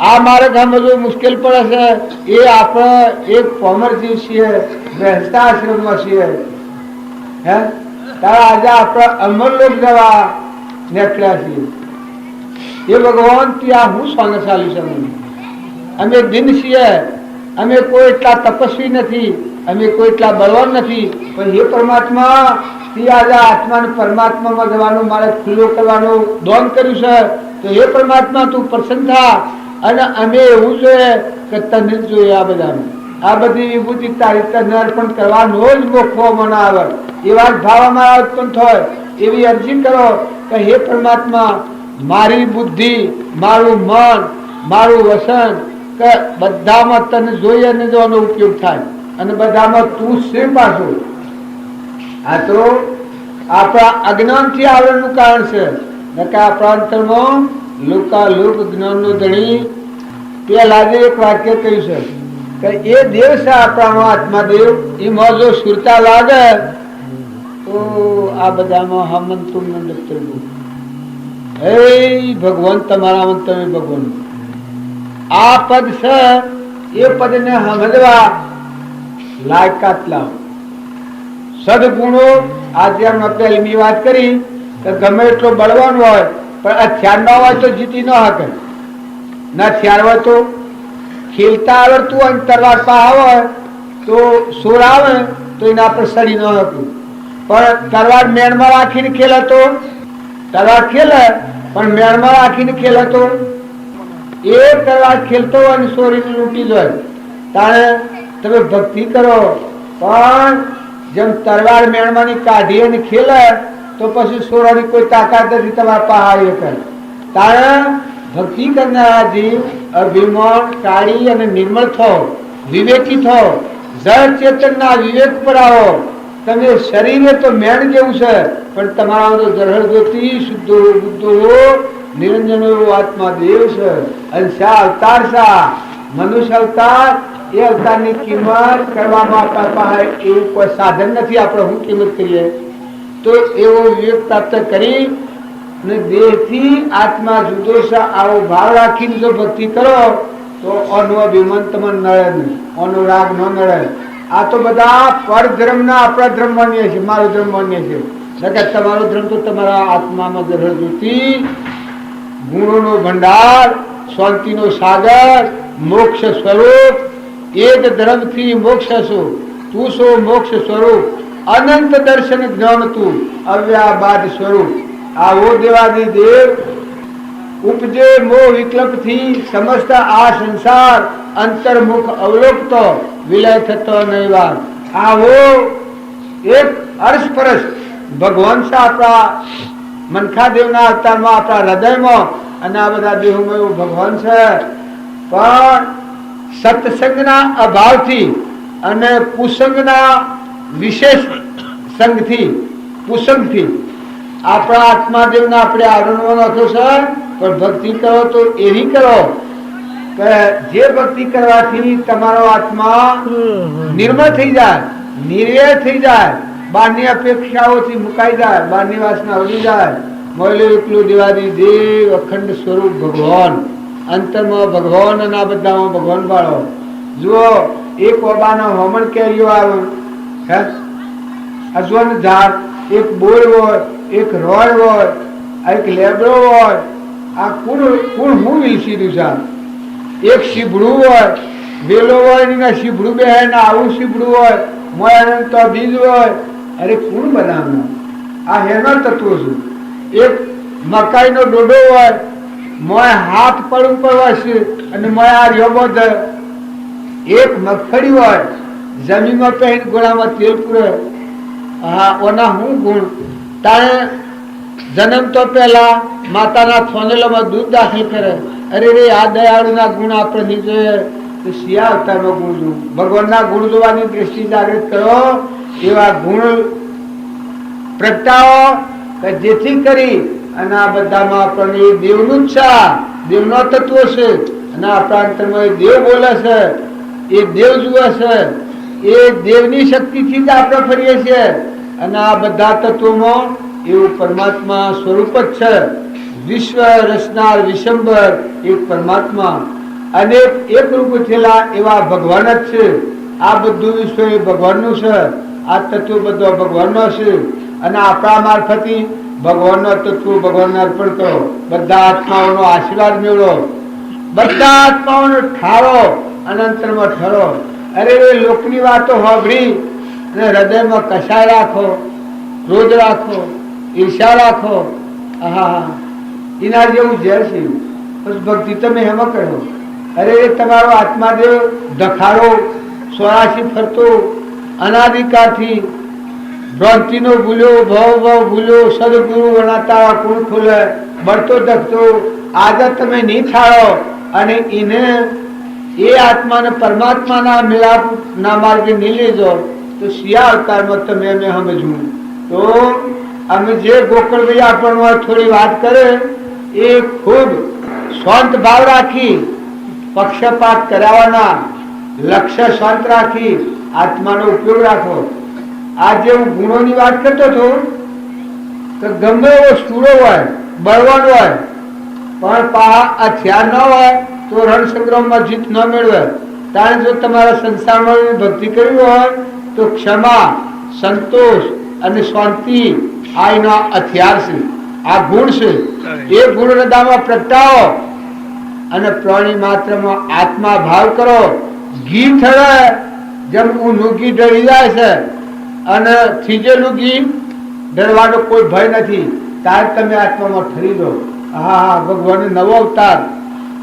આ માર્ગ સમજવું મુશ્કેલ પડે છે. એ આપણે એક પોમર જીવ છીએ, રહેતા આશ્રમમાં છીએ. હે તારા આજે આપણે અમરલોક જવા નીકળ્યા છીએ. એ ભગવાન ત્યાં હું સ્વાંગશાલી છું. અમે દિન છીએ, અમે કોઈ એટલા તપસ્વી નથી, અમે કોઈ એટલા બળવાન નથી, પણ હે પરમાત્મા તે આજે આત્માને પરમાત્મામાં જવાનું મારે ખુલ્લો કરવાનું દોન કર્યું છે. તો હે પરમાત્મા તું પ્રસન્ન થા અને અમે એવું જોઈએ કે તને જોઈએ. આ બધાનું આ બધી વિભૂતિ તારી તને અર્પણ કરવાનો જ મોખો મને આવે એવા જ ભાવ અમારા ઉત્પન્ન થાય એવી અરજી કરો કે હે પરમાત્મા મારી બુદ્ધિ, મારું મન, મારું વસન કે બધામાં તને જોઈએ અને જોવાનો ઉપયોગ થાય અને બધામાં તું છે પાછું. આ તો આપણા અજ્ઞાનથી આવડનું કારણ છે. નકા આપણા અંતરમાં લોકાલોક જ્ઞાનનો ધણી પેલા જે એક વાક્ય કહ્યું છે કે એ દેવ છે આપણાનો આત્મા દેવ. એમાં જો સુરતા લાગે તો આ બધામાં હમન તુમ દફતર હે ભગવાન તમારા તમે ભગવાન. આ પદ છે એ પદને સમજવા લાયકાત લાવો. સદગુણો આજે અમે પહેલી વાત કરી કે ગમે એટલો બળવાન હોય પણ હથિયાર ન હોય તો જીતી ન શકે. ના હથિયાર હોય તો ખેલતા આવડતું હોય, તલવાર પા હોય તો સોર આવે તો એને આપણે સડી ન હતું. પણ તલવાર મેણમાં રાખીને ખેલે તો તલવાર ખેલે, પણ મેણમાં રાખીને ખેલે તો એ તલવાર ખેલતો હોય અને સોરીને લૂંટી જાય. તારે તમે ભક્તિ કરો, પણ જેમ તલવાર મેણમાંની કાઢી અને ખેલે તો પછી સોરાની કોઈ તાકાત નથી તમારા પહાડી કરે. તારે ભક્તિ કરનારા જીવ અભિમાન કાઢી અને નિર્મળ થો, વિવેકી થો, જળ ચેતનના વિવેક પર આવો. તમે શરીરે તો મેણ જેવું છે પણ તમારા જળ જ્યોતિ શુદ્ધો બુદ્ધો નિરંજન એવો આત્મા દેવ છે. અને શા અવતાર શા મનુષ્ય અવતાર, એ અવતારની કિંમત કરવામાં આપણા પાસે એવું કોઈ સાધન નથી. આપણે શું કિંમત કરીએ? તો એવો વિવેક પ્રાપ્ત કરી ને દેહથી આત્મા જુદો છે આવો ભાવ રાખીને જો ભક્તિ કરો તો અનો અભિમાન તમને નડે નહીં, અનો રાગ ન નડે. આ તો બધા પરધર્મના આપણા ધર્મ માન્ય છે, મારો ધર્મ માન્ય છે. તમારો ધર્મ તો તમારા આત્મામાં જળજ્યોતિ, ગુણોનો ભંડાર, શાંતિનો સાગર, મોક્ષ સ્વરૂપ. એક ધર્મથી મોક્ષ છો, તું છો મોક્ષ સ્વરૂપ, અનંત દર્શન જ્ઞાન તું અવ્યાબાદ સ્વરૂપ. આવો દેવાદી દેવ ઉપજે મોહ વિકલ્પ થી સમસ્ત આ સંસાર અંતર્મુખ અવલોકતો વિલય થતો નહીં વાર. આવો એક અરસપરસ ભગવાન છે આપણા મનખાદેવના અવતારમાં, આપણા હૃદયમાં, અને આ બધા દેહોમાં એવું ભગવાન છે. પણ સત્સંગના અભાવથી અને કુસંગના વિશેષ સંગથી, કુસંગથી આપણા આત્માદેવના આપણે આવરણમાં રાખ્યો છે. પણ ભક્તિ કરો તો એવી કરો કે જે ભક્તિ કરવાથી તમારો આત્મા નિર્મળ થઈ જાય, નિર્વય થઈ જાય, બહારની અપેક્ષાઓથી મુકાઈ જાય, બહારની વાસના ઉડી જાય. મોયલો એકલું દેવાદી દેવ અખંડ સ્વરૂપ ભગવાન, અંતરમાં ભગવાન અને આ બધામાં ભગવાન વાળો. જુઓ, એક ઓબાનો હોમણ કેરીઓ આવે, અજવન ઝાડ, એક બોર હોય, એક રોડ હોય, એક લેબડો હોય. આ કુણ હું વિલસી રહ્યું છે? એક શીભડું હોય, વેલો હોય ને શીભડું બે ને આવું શીભડું હોય, મોય તો બીજ હોય. અરે કુણ બનાવવાનું? આ હેનો તત્વો છું. એક મકાઈનો ડોડો હોય, મોય હાથ પડ ઉપર હોય અને મોય આ રહ્યો બધે. એક મગફળી હોય, જમીનમાં પહેરીને ગોળામાં તેલ પૂરે. હા, ઓના હું ગુણ? તાણે જન્મ તો પહેલા માતાના થોનેલામાં દૂધ દાખલ કરે. અરે રે, આ દયાળુના ગુણ આપણે નહીં જોઈએ તો શિયા અવતારનો ગુણ જોવું. ભગવાનના ગુણ જોવાની દ્રષ્ટિ જાગૃત કરો, એવા ગુણ પ્રગટાવો કે જેથી કરી અને આ બધામાં આપણને દેવનું જ છે, દેવનો તત્વ છે. અને આપણા અંતરમાં દેવ બોલે છે, એ દેવ જુએ છે, એ દેવની શક્તિથી જ આપણે ફરીએ છીએ. અને આ બધા તત્વોમાં એવું પરમાત્મા સ્વરૂપ જ છે. વિશ્વ રચનાર વિશંબર એક પરમાત્મા અને એક રૂપ થયેલા એવા ભગવાન જ છે. આ બધું વિશ્વ એ ભગવાનનું છે, આ તત્વ બધો ભગવાનનો છે. અને આપણા મારફતી ભગવાનનો તત્વ ભગવાનને અર્પણ કરો. બધા આત્માઓનો આશીર્વાદ મેળવો, બધા આત્માઓનો ઠારો અનંતરમાં ઠરો. અરે લોકની વાતો સાંભળી અને હૃદયમાં કસાય રાખો, ક્રોધ રાખો, ઈર્ષા રાખો. હા, એના જેવું ઝેર છે. બસ ભક્તિ તમે એમાં કરો. અરે તમારો આત્માદેવ ધખાડો 84 ફરતો અનાદિકાળથી ભ્રાંતિનો ભૂલ્યો, ભાવ ભૂલ્યો, સદગુરુ વણાતા કુણ ખોલે બળતો ધકતો. આજે તમે નહીં થાળો અને એને એ આત્માને પરમાત્માના મિલાપ ના માર્ગે નહીં લેજો તો શિયા અવતારમાં તમે અમે સમજવું. તો અમે જે ગોકળભાઈ આપણને થોડી વાત કરે એ ખૂબ શાંત ભાવ રાખી, પક્ષપાત કરાવવાના, લક્ષ્ય શાંત રાખી આત્માનો ઉપયોગ રાખો. આજે હું ગુણોની વાત કરતો હતો કે ગમે એવો સ્ટુડો હોય, બળવાન હોય, પણ આ હથિયાર ન હોય તો રણસંગ્રામમાં જીત ન મેળવે. કારણ જો તમારા સંસારમાં ભક્તિ કરવી હોય તો ક્ષમા, સંતોષ અને શાંતિ આ એના હથિયાર છે, આ ગુણ છે. એ ગુણ હૃદયમાં પ્રગટાવો અને પ્રાણી માત્રમાં આત્મા ભાવ કરો. ઘી ઠરે જેમ ઊનું ઘી ઢળી જાય છે અને થીજેલું ઘી ઢળવાનો કોઈ ભય નથી. ત્યારે તમે આત્મામાં ઠરી દો. હા, ભગવાન નવો અવતાર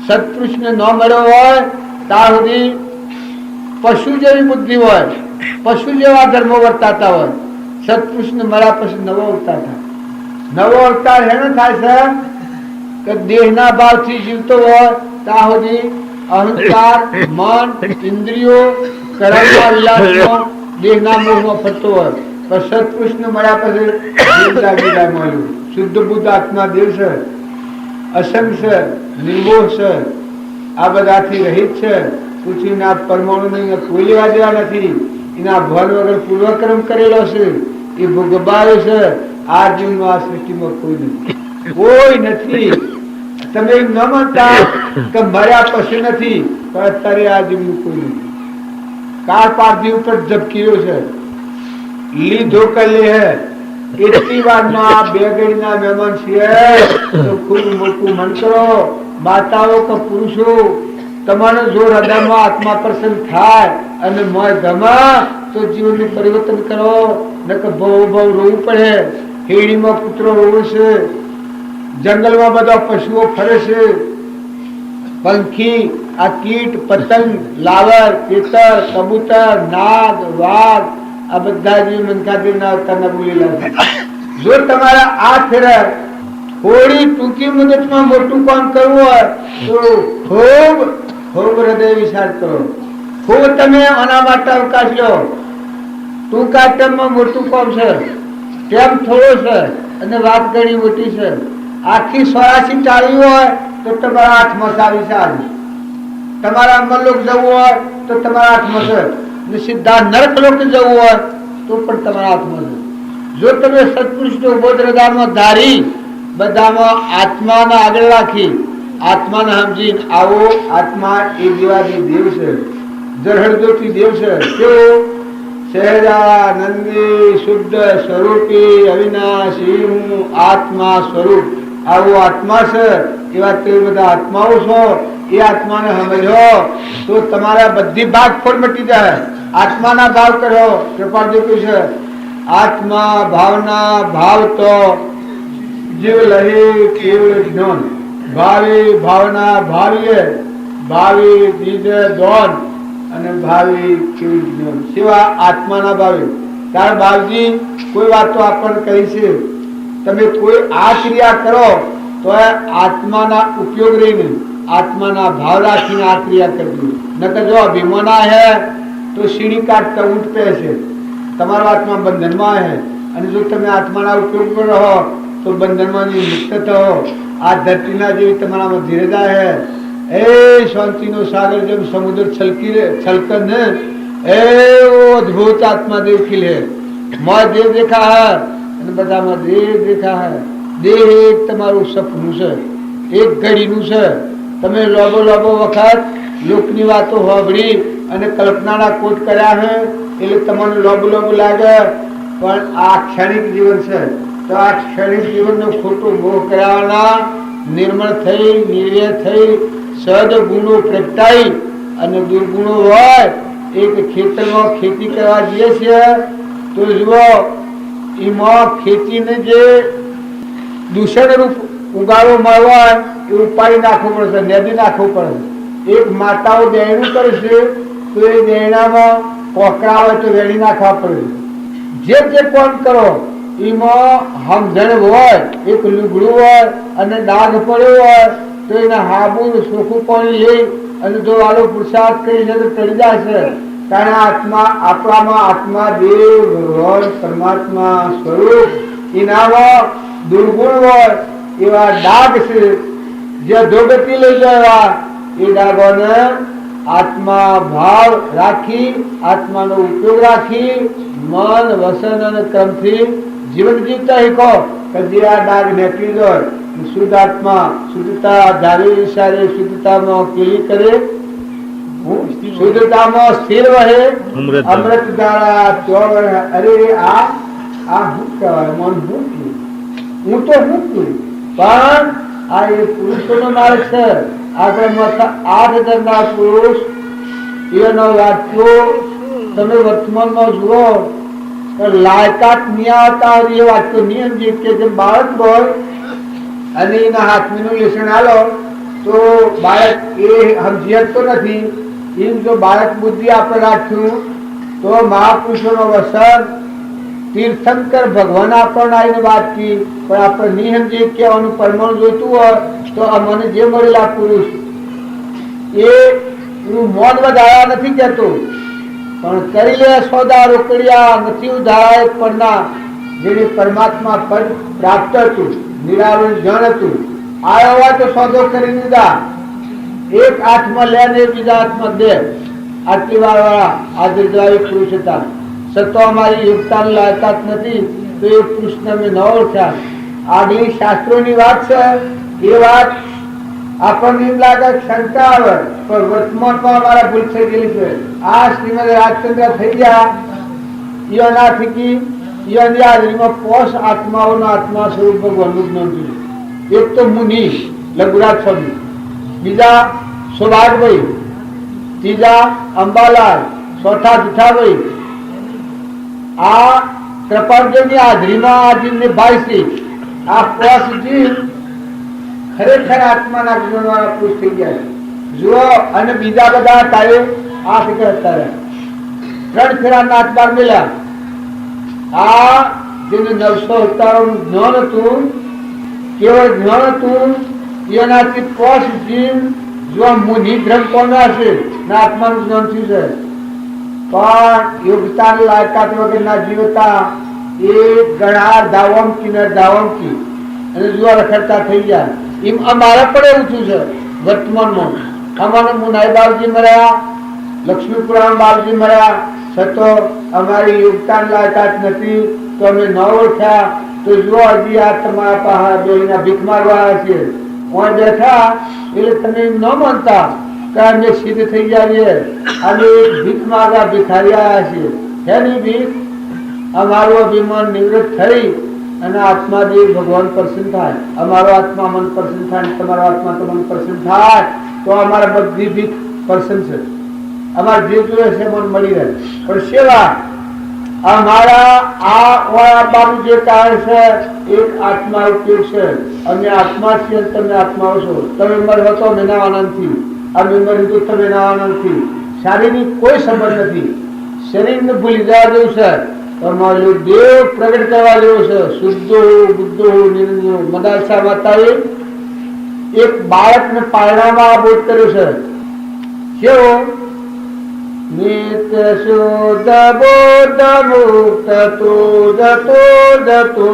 સત્પુરુષને ન મળ્યો હોય ત્યાં સુધી પશુ જેવી બુદ્ધિ હોય, પશુ જેવા ધર્મો વર્તાતા હોય. સત્પુરુષને મળ્યા પછી નવો અવતાર થાય. નવો અવતાર એનો થાય છે કે દેહના ભાવથી જીવતો હોય ત્યાં સુધી અહંકાર, મન, ઇન્દ્રિયો, કર્મના વિલાસમાં, દેહના મોહમાં ફરતો હોય. પણ સત્પુરુષને મળ્યા પછી મળ્યું શુદ્ધ બુદ્ધ આત્મા દેવ છે. અસંગ છે, નિર્મોહ છે, આ બધાથી રહિત છે. પૃથ્વીના પરમાણુ કોઈ લેવા દેવા નથી. એના ભલ વગર પૂર્વક્રમ કરેલો છે, એ ભોગવાયો છે. આ જીવનો આ સૃષ્ટિમાં કોઈ નથી, કોઈ નથી. તમે એમ ન માનતા કે મર્યા પછી નથી, પણ અત્યારે આ જીવનું કોઈ નથી. કાર પારધી ઉપર ઝબકીયો છે, લીધો કલે હે. એટલી વારમાં બે ઘડીના મહેમાન છે તો ખૂબ મોટું મન કરો. માતાઓ કે પુરુષો, તમારો જો હૃદયમાં આત્મા પ્રસન્ન થાય અને મોય ગમા તો જીવનનું પરિવર્તન કરો. નકર બહુ બહુ રોવું પડે. હેડીમાં કૂતરો રોવે છે, જંગલમાં બધા પશુઓ ફરે છે, પંખી, આ કીટ, પતંગ, લાવર, તેતર, કબૂતર, નાગ, વાઘ, આ બધા જીવ મનકાદેવના અવતારના બોલેલા છે. જો તમારા આ ફેરે થોડી ટૂંકી મુદતમાં મોટું કામ કરવું હોય તો ખૂબ ખૂબ હૃદય વિચાર કરો. ખૂબ તમે આના માટે અવકાશ લો. ટૂંકા ટાઈમમાં મોટું કામ છે, ટાઈમ થોડો છે અને વાત ઘણી મોટી છે. આખી 84 ચાલવી હોય તો તમારા હાથમાં ચાવી ચાલી. તમારા અમરલોક જવું હોય તો તમારા હાથમાં છે, ને સીધા નરક લોક જવું હોય તો પણ તમારા હાથમાં છે. જો તમે સત્પુરુષનો બોધ હૃદયમાં ધારી બધામાં આત્માને આગળ રાખી આત્માને સમજી આવો. આત્મા એ દેવાદી દેવ છે, જળહળદોતી દેવ છે. કેવો સહેજાનંદી શુદ્ધ સ્વરૂપી અવિનાશી હું આત્મા સ્વરૂપ. આવો આત્મા છે. એવા તે બધા આત્માઓ છો. એ આત્માને સમજો તો તમારા બધી ભાગ ફોડ મટી જાય. આત્માના ભાવ કરો. કૃપાદેવ છે આત્મા ભાવના ભાવ તો જીવ લહે કેવળ જ્ઞાન. ભાવી ભાવના ભાવીએ, ભાવી દીજે દોન અને ભાવી કેવળ જ્ઞાન. સેવા આત્માના ભાવે. તાર બાપજી કોઈ વાતો આપણને કહી છે, તમે કોઈ આ ક્રિયા કરો તો આત્માના ઉપયોગ રહીને આત્માના ભાવ રાખીને આ ક્રિયા કરજો. નકર જો અભિમાના હે તો સીડી કાઢતા ઊંટ પે છે, તમારો આત્મા બંધનમાં હે. અને જો તમે આત્માના ઉપયોગ પર રહો તો બંધનમાંથી મુક્ત થો. આ ધરતીના જેવી તમારામાં ધીરજા હે. એ શાંતિનો સાગર જેમ સમુદ્ર છલકન ને એવો અદભુત આત્મા દેવ ખીલ હે. મોય દેવ દેખા હે અને બધામાં દેવ દેખા હે. દેહ એક તમારું સપનું છે, એક ઘડીનું છે. તમે લોબો લોબો વખત લોકની વાતો હોભળી અને કલ્પનાના કોટ કર્યા હે એટલે તમને લોબો લોબો લાગે, પણ આ ક્ષણિક જીવન છે. તો આ ક્ષણિક જીવનનો ખોટો મોહ કરાવવાના નિર્મળ થઈ નિર્વ્ય થઈ સદ ગુણો પ્રગટાઈ અને દુર્ગુણો હોય. એક ખેતરમાં ખેતી કરવા જઈએ છીએ તો જુઓ એમાં ખેતીને જે દૂષણ રૂપ ઉગાડો મળવો હોય એ ઉપાડી નાખવું પડશે, નદી નાખવું પડશે. એક માતાઓ દેણું કરશે તો એ દેણામાં કોકરા હોય તો વેણી નાખવા પડે. જે કોમ કરો એમાં સમજણ હોય, એક લુગડું હોય અને ડાઘ પડ્યો હોય તો એને હાબુ ચોખ્ખું પાણી લઈ અને જો આલો પુરુષાર્થ કરીને તો ચડી જશે. કારણ આત્મા આપણામાં આત્મા દેવ ભગવાન પરમાત્મા સ્વરૂપ એનામાં દુર્ગુણ હોય એવા ડાઘ છે જે ધોગતી લઈ ગયા. એ ડાઘોને આત્મા ભાવ રાખી આત્માનો ઉપયોગ રાખી મન વસન અને કર્મથી જીવન જીવતા શીખો. કદી આ ડાઘ નીકળી જાય. શુદ્ધ આત્મા શુદ્ધતા ધારી વિચારે શુદ્ધતામાં કેલી કરે, શુદ્ધતામાં સ્થિર રહે, અમૃત ધારા ચોર. અરે આ શું કહેવાય? મન હું હું તો હું પણ આ એ પુરુષોનો માર્ગ છે. આગળ 8,000 પુરુષ એનો વાંચો તમે વર્તમાનમાં જુઓ લાયકાત નહીં આવતા એ વાંચતો નિયમ જે કે બાળક હોય અને એના હાથમીનું લેસન આલો તો બાળક એ સમજી શકતો નથી. એમ જો બાળક બુદ્ધિ આપણે રાખ્યું તો મહાપુરુષોનો વસન તીર્થંકર ભગવાન આપણને આવીને વાત કી, પણ આપણે નહીં સમજીએ કહેવાનું પરમાણુ જોઈતું હોય તો મને જે મળેલા પુરુષ એ મોન વધારા નથી કહેતો, પણ કરી લે સોદા રોકડિયા નથી ઉધારા પરના જેને પરમાત્મા પદ પ્રાપ્ત હતું, નિરાવરણ જણ હતું આવ્યો હોય તો સોદો કરી દીધા, એક હાથમાં લે ને બીજા હાથમાં દે. આટલી વાર વાળા આદિદ્રાવી પુરુષ હતા. સતો અમારી યોગતાન લાયકાત નથી તો એ પુરુષને અમે ન ઓળખ્યા. આગલી શાસ્ત્રોની વાત છે એ વાત આપણને એમ લાગે શંકા આવે, પણ વર્તમાનમાં અમારા ભૂલ થઈ ગયેલી છે. આ શ્રીમદ રાજચંદ્ર થઈ ગયા ઈયોના થકી ઈયોની હાજરીમાં પોષ આત્માઓના આત્મા સ્વરૂપ ભગવાનનું જ્ઞાન થયું. એક તો મુનિ લઘુરાજ સ્વામી, બીજા સૌભાગભાઈ, ત્રીજા અંબાલાલ, ચોથા જુઠાભાઈ. આ કૃપાળદેવની હાજરીમાં આજીને ભાઈશ્રી આ પોષ જીવ ખરેખર આત્માના જ્ઞાન વાળા પુરુષ થઈ ગયા જુઓ. અને બીજા બધા તારે આ ફિકર હતા, 3 ફેરા નાથ બાર મળ્યા. આ જેને 900 અવતારોનું જ્ઞાન હતું, કેવળ જ્ઞાન હતું, એનાથી પોષ જીવ જો મુનિ ધર્મ કોણ હશે ને આત્માનું જ્ઞાન થયું છે. પણ યોગતાન લાયકાત વગરના જીવતા એ ગણા ધાવમકી ને ધાવમકી અને જુઓ રખડતા થઈ ગયા. એમ અમારે પણ એવું થયું છે વર્તમાનમાં. અમારે મુનાઈ બાપજી મળ્યા, લક્ષ્મીપુરાણ બાપજી મળ્યા, છતો અમારી યોગતાન લાયકાત નથી તો અમે ન ઓળખ્યા. તો જુઓ હજી આ તમારા પાસે બેના ભીખ મારવા આવ્યા છીએ, હું બેઠા એટલે તમે એમ ન માનતા કે અમે સિદ્ધ થઈ ગયા છીએ, અમે ભીખ મારવા ભિખારી આવ્યા છીએ. એની ભીખ અમારું અભિમાન નિવૃત્ત થઈ અને આત્માદેવ ભગવાન પ્રસન્ન થાય, અમારો આત્મા મન પ્રસન્ન થાય, તમારો આત્મા તો મન પ્રસન્ન થાય તો અમારા બધી ભીખ પ્રસન્ન છે. અમારે જે જોઈએ છે મન મળી રહે. પણ સેવા અમારા આ બાબુ જે કારણ છે એક આત્મા ઉપયોગ છે. અમે આત્મા છીએ, તમે આત્માઓ છો. તમે મરો તો અમે ના આનંદથી, અમે મરી તો તમે ના આનંદથી. શારીરિક કોઈ સંબંધ નથી. શરીરને ભૂલી જવા જેવું છે, તમારું દેવ પ્રગટ કરવા જેવું છે. શુદ્ધો બુદ્ધો નિરંજનો. મદાલસા માતાએ એક બાળકને પારણામાં આબોધ કર્યો છે. કેવો? નિત્ય શુદ્ધ બોધ મુક્ત તો જતો,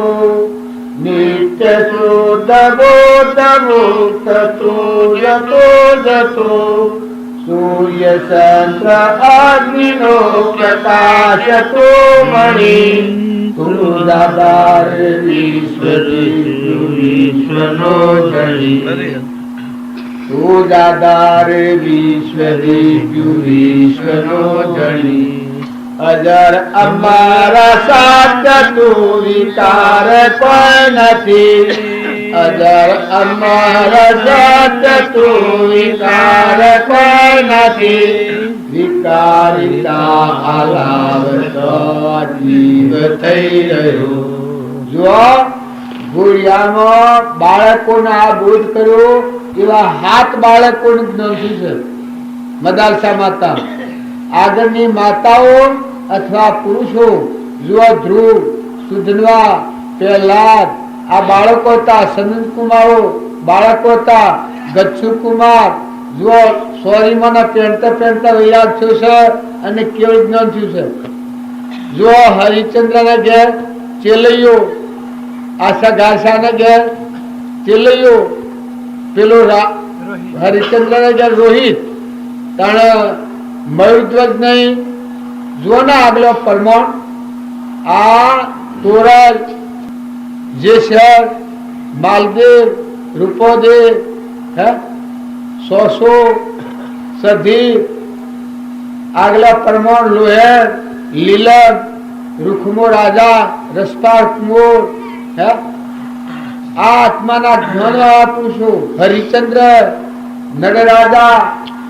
નિત્ય શુદ્ધ બોધ મુક્ત તો જતો, સૂર્ય ચંદ્ર અગ્નિનો પ્રકાશ તો મણી, તુદાદાર વિશ્વનો જણી, તુદાદાર વિશ્વનો જણી. અજર અમારા સાથ તું વિકાર કોઈ નથી, અજર અમારા સાથ તું વિકાર કોઈ નથી. વિકારિતા આલાવતો જીવ થઈ રહ્યો. જો ગુડિયામાં બાળકોને આ બોધ કર્યો એવા 7 બાળકોનું જ્ઞાન થયું છે. મદાલસા માતા આગળની માતાઓ અથવા પુરુષો જુઓ ધ્રુવ, સુધનવા, પ્રહલાદ આ બાળકો હતા. સનંદ કુમારો બાળકો હતા. ગચ્છુ કુમાર જુઓ સોરીમાં પહેરતા વૈરાગ થયો છે અને કેવળ જ્ઞાન થયું છે. જુઓ હરિચંદ્ર ના ઘેર ચેલૈયો, આશા ઘાસા ના ઘેર ચેલૈયો, પેલો હરિચંદ્ર ના ઘેર રોહિત, તાણે મયુરધ્વજ નહીં. જુઓ ને આગલો પરમાણ. આ તોરલ, જેસર, માલદેવ, રૂપોદેવ, સોસો, સધી, આગલા પરમાણ લોહેર, લીલન, રૂખમો રાજા, રસપાળ કુંવર. આ આત્માના જ્ઞાન વાળા પુરુષો હરિચંદ્ર, નડરાજા,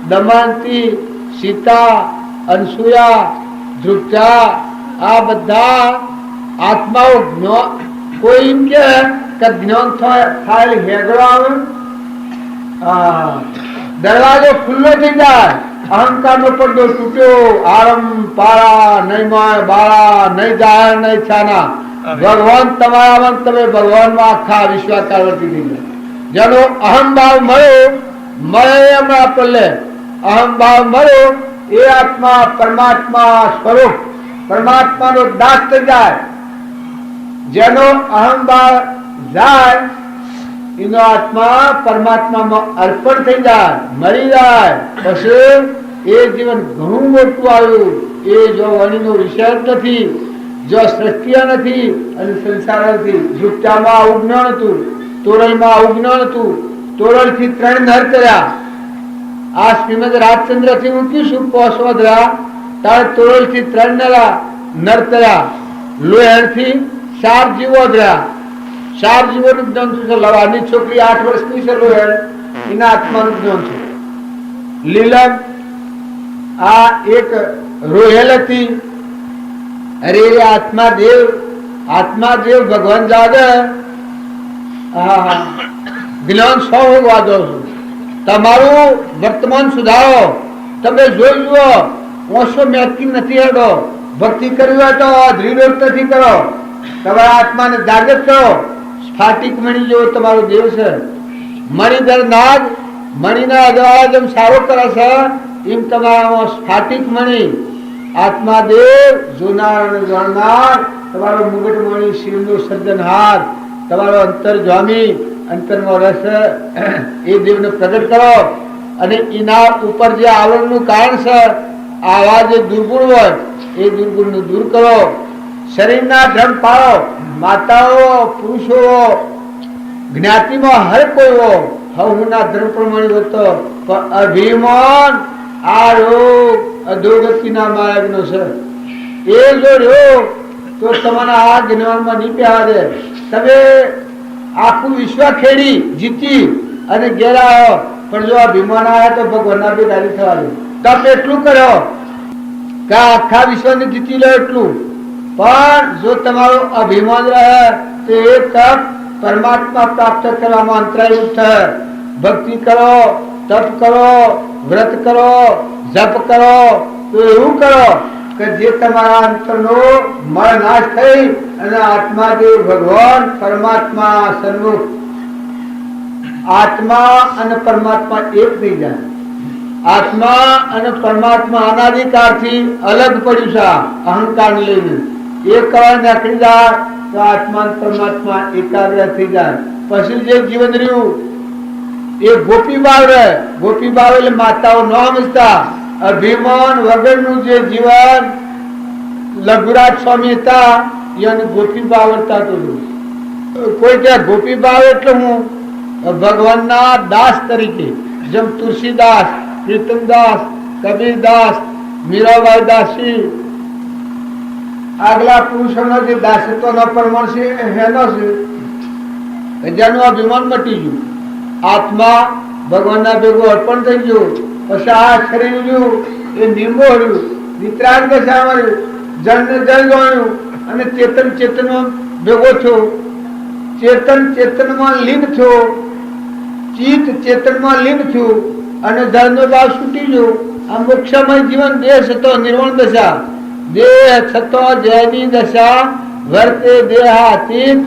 દમયંતી, સીતા, અનસુયા, ધ્રુવજા આ બધા આત્માઓ જ્ઞાન. કોઈ એમ કે જ્ઞાન થાય હેગડો આવે, દરવાજો ખુલ્લો થઈ જાય, અહંકાર નો પડદો તૂટ્યો, આરમ પારા નહીં માય બાળા નહીં જાહેર નહીં છાના. ભગવાન તમારા તમે ભગવાન માં આખા વિશ્વાકાર વર્તી દીધો. જેનો અહંભાવ મળ્યો હમણાં પલ્લે અહંભાવ મળ્યો એ આત્મા પરમાત્મા સ્વરૂપ પરમાત્મા નો દાસ થઈ જાય. જેનો અહંભાવ જાય એનો આત્મા પરમાત્મામાં અર્પણ થઈ જાય, મળી જાય. પછી એ જીવન ઘણું મોટું આવ્યું. એ જો વણીનો વિષય જ નથી, જો સૃષ્ટિ નથી અને સંસાર નથી. ઝૂંટામાં આવું જ્ઞાન હતું, તોરલમાં આવું જ્ઞાન હતું. તોરલથી 3 નર કર્યા. આ શ્રીમદ રાજચંદ્ર થી હું કીશું પોષવદરા તાર તોરલથી 3 નર કર્યા. લોહેણથી 4 જીવો ધર્યા. 4 જીવોનું જ્ઞાન છે. લવાની છોકરી 8 વર્ષની છે. લોહેણ એના આત્માનું જ્ઞાન છે. લીલમ આ એક રોહેલ હતી. અરે આત્માદેવ ભગવાન જાગે. જ્ઞાન 100 હોગવા દો છું. તમારું વર્તમાન સુધારો. તમે જોઈ જુઓ, ઓછો મેકી નથી હેડો. ભક્તિ કરવી હોય તો ધ્રીરોધ નથી કરો. તમારા આત્માને જાગૃત કરો. સ્ફાટિક મણી જેવો તમારો દેવ છે. મણિધર નાગ મણીના અજવાળા જેમ સારો કરે છે, એમ તમારામાં સ્ફાટિક મણી આત્મા દેવ જોનાર જાણનાર તમારો મુગટ મણી શિવનો સર્જનહાર તમારો અંતર જામી અંતરમાં રસ એ દેવને પ્રગટ કરો. અને એના ઉપર જે આવરણનું કારણ છે, આવા જે દુર્ગુણ હોય એ દુર્ગુણનું દૂર કરો. શરીરના ધર્મ પાળો. માતાઓ, પુરુષો, જ્ઞાતિમાં હર કોઈ હો, હવના ધર્મ પ્રમાણે હતો. પણ અભિમાન આ રોગ અધોગતિના માર્ગનો છે. એ જો રહ્યો તો તમારા આ જ્ઞાનમાં નહીં પહેરે. તમે આખું વિશ્વ ખેડી જીતી અને ઘેરા આવો, પણ જો અભિમાન આવ્યા તો ભગવાનના બી ગાડી થવાની. તપ એટલું કરો કે આખા વિશ્વને જીતી લો એટલું. પણ જો તમારું અભિમાન રહે તો એ તપ પરમાત્મા પ્રાપ્ત કરવામાં અંતરાયરૂપ થાય. ભક્તિ કરો, તપ કરો, વ્રત કરો, જપ કરો, તો એવું કરો કે જે તમારા અંતરનો મળ નાશ થઈ અને આત્માદેવ ભગવાન પરમાત્મા સન્મુખ આત્મા અને પરમાત્મા એક થઈ જાય. આત્મા અને પરમાત્મા અનાદિકાળથી અલગ પડ્યું છે. અહંકાર લઈને એક કરવા નીકળી જાય તો આત્મા અને પરમાત્મા એકાગ્ર થઈ જાય. પછી જે જીવન રહ્યું એ ગોપી બાવ રહે. ગોપી બાવ એટલે માતાઓ ન સમજતા. અભિમાન વગરનું જે જીવન લઘુરાજ સ્વામી હતા એને ગોપી બાવ હતા. કોઈ કે ગોપી બાવ એટલે હું ભગવાનના દાસ તરીકે, જેમ તુલસીદાસ, પ્રીતમદાસ, કબીરદાસ, મીરાબાઈ દાસી, આગલા પુરુષોનો જે દાસત્વનો પ્રમાણ છે એનો છે જેનું અભિમાન મટી ગયું. આત્મા ભગવાનના ભેગું અર્પણ થઈ ગયું. પછી આ શરીર રહ્યું એ નિંબો રહ્યું, વિતરાગ દશા મળ્યું, જળને જળ ગણ્યું અને ચેતનમાં ભેગો થયો. ચેતનમાં લીન થયો, ચિત્ત ચેતનમાં લીન થયું અને જળનો ભાવ છૂટી ગયો. આ મોક્ષમય જીવન દેહ છતો નિર્વાણ દશા. દેહ છતો જયની દશા વર્તે દેહાતીત.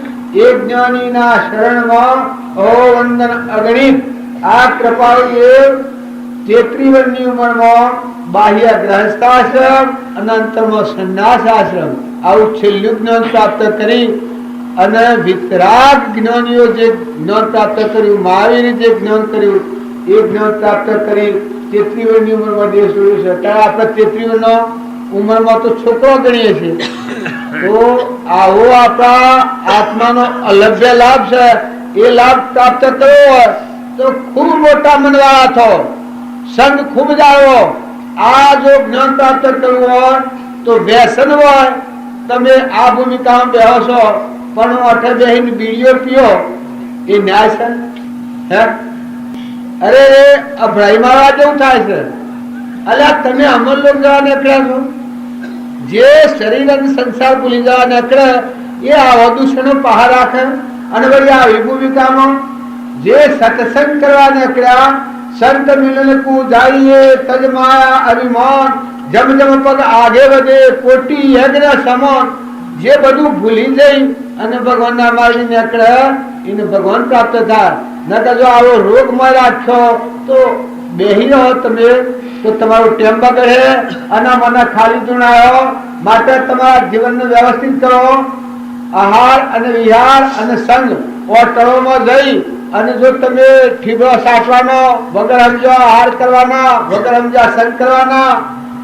એક જ્ઞાનીના શરણમાં અહો વંદન અગણિત. આ કૃપાળીએ 33 વર્ષની ઉંમરમાં બાહ્ય ગ્રહસ્થાશ્રમ અને અંતરમાં સંન્યાસ આશ્રમ આવું છેલ્લું જ્ઞાન પ્રાપ્ત કરી અને વિતરાગ જ્ઞાનીઓ જે જ્ઞાન પ્રાપ્ત કર્યું, મહાવીરે જે જ્ઞાન કર્યું એ જ્ઞાન પ્રાપ્ત કરી 33 વર્ષની ઉંમરમાં દેહ છોડ્યો છે. ત્યારે આપણે 33 વર્ષનો ઉંમરમાં તો છોકરો ગણીએ છીએ. તો આવો આપણા આત્માનો અલભ્ય લાભ છે. એ લાભ પ્રાપ્ત કરવો હોય તો ખૂબ મોટા મનવાળા થો, સંગ ખૂબ જાળવો. આ જો જ્ઞાન પ્રાપ્ત કરવું હોય તો વ્યસન હોય. તમે આ ભૂમિકામાં બેહો છો પણ હું અઠે બેહીને બીડીઓ પીઓ એ ન્યાય છે? હે અરે અભરાઈમાં જેવું થાય છે. અલ્યા તમે અમલ લોક જવા નીકળ્યા છો. જે શરીર અને સંસાર ભૂલી જવા નીકળે એ આવા દૂષણો પહાડ રાખે. અને વળી આવી ભૂમિકામાં જે સત્સંગ કરવા નીકળ્યા, સંત મિલન કો જાઈએ તજ માયા અભિમાન, જમ જમ પગ આગે વધે કોટી યજ્ઞ સમાન. જે બધું ભૂલી જઈ અને ભગવાનના માર્ગે નીકળે એને ભગવાન પ્રાપ્ત થાય. નકર જો આવો રોગમય રાખ્યો તો બેહી રહો તમે તો તમારું ટેમ બગડે અને મને ખાલી જણાયો. માટે તમારા જીવનને વ્યવસ્થિત કરો. આહાર અને વિહાર અને સંગ ઓટળોમાં જઈ અને જો તમે ઠીબો સાચવાનો, વગર સમજો હાર કરવાના, વગર સમજા સંત કરવાના,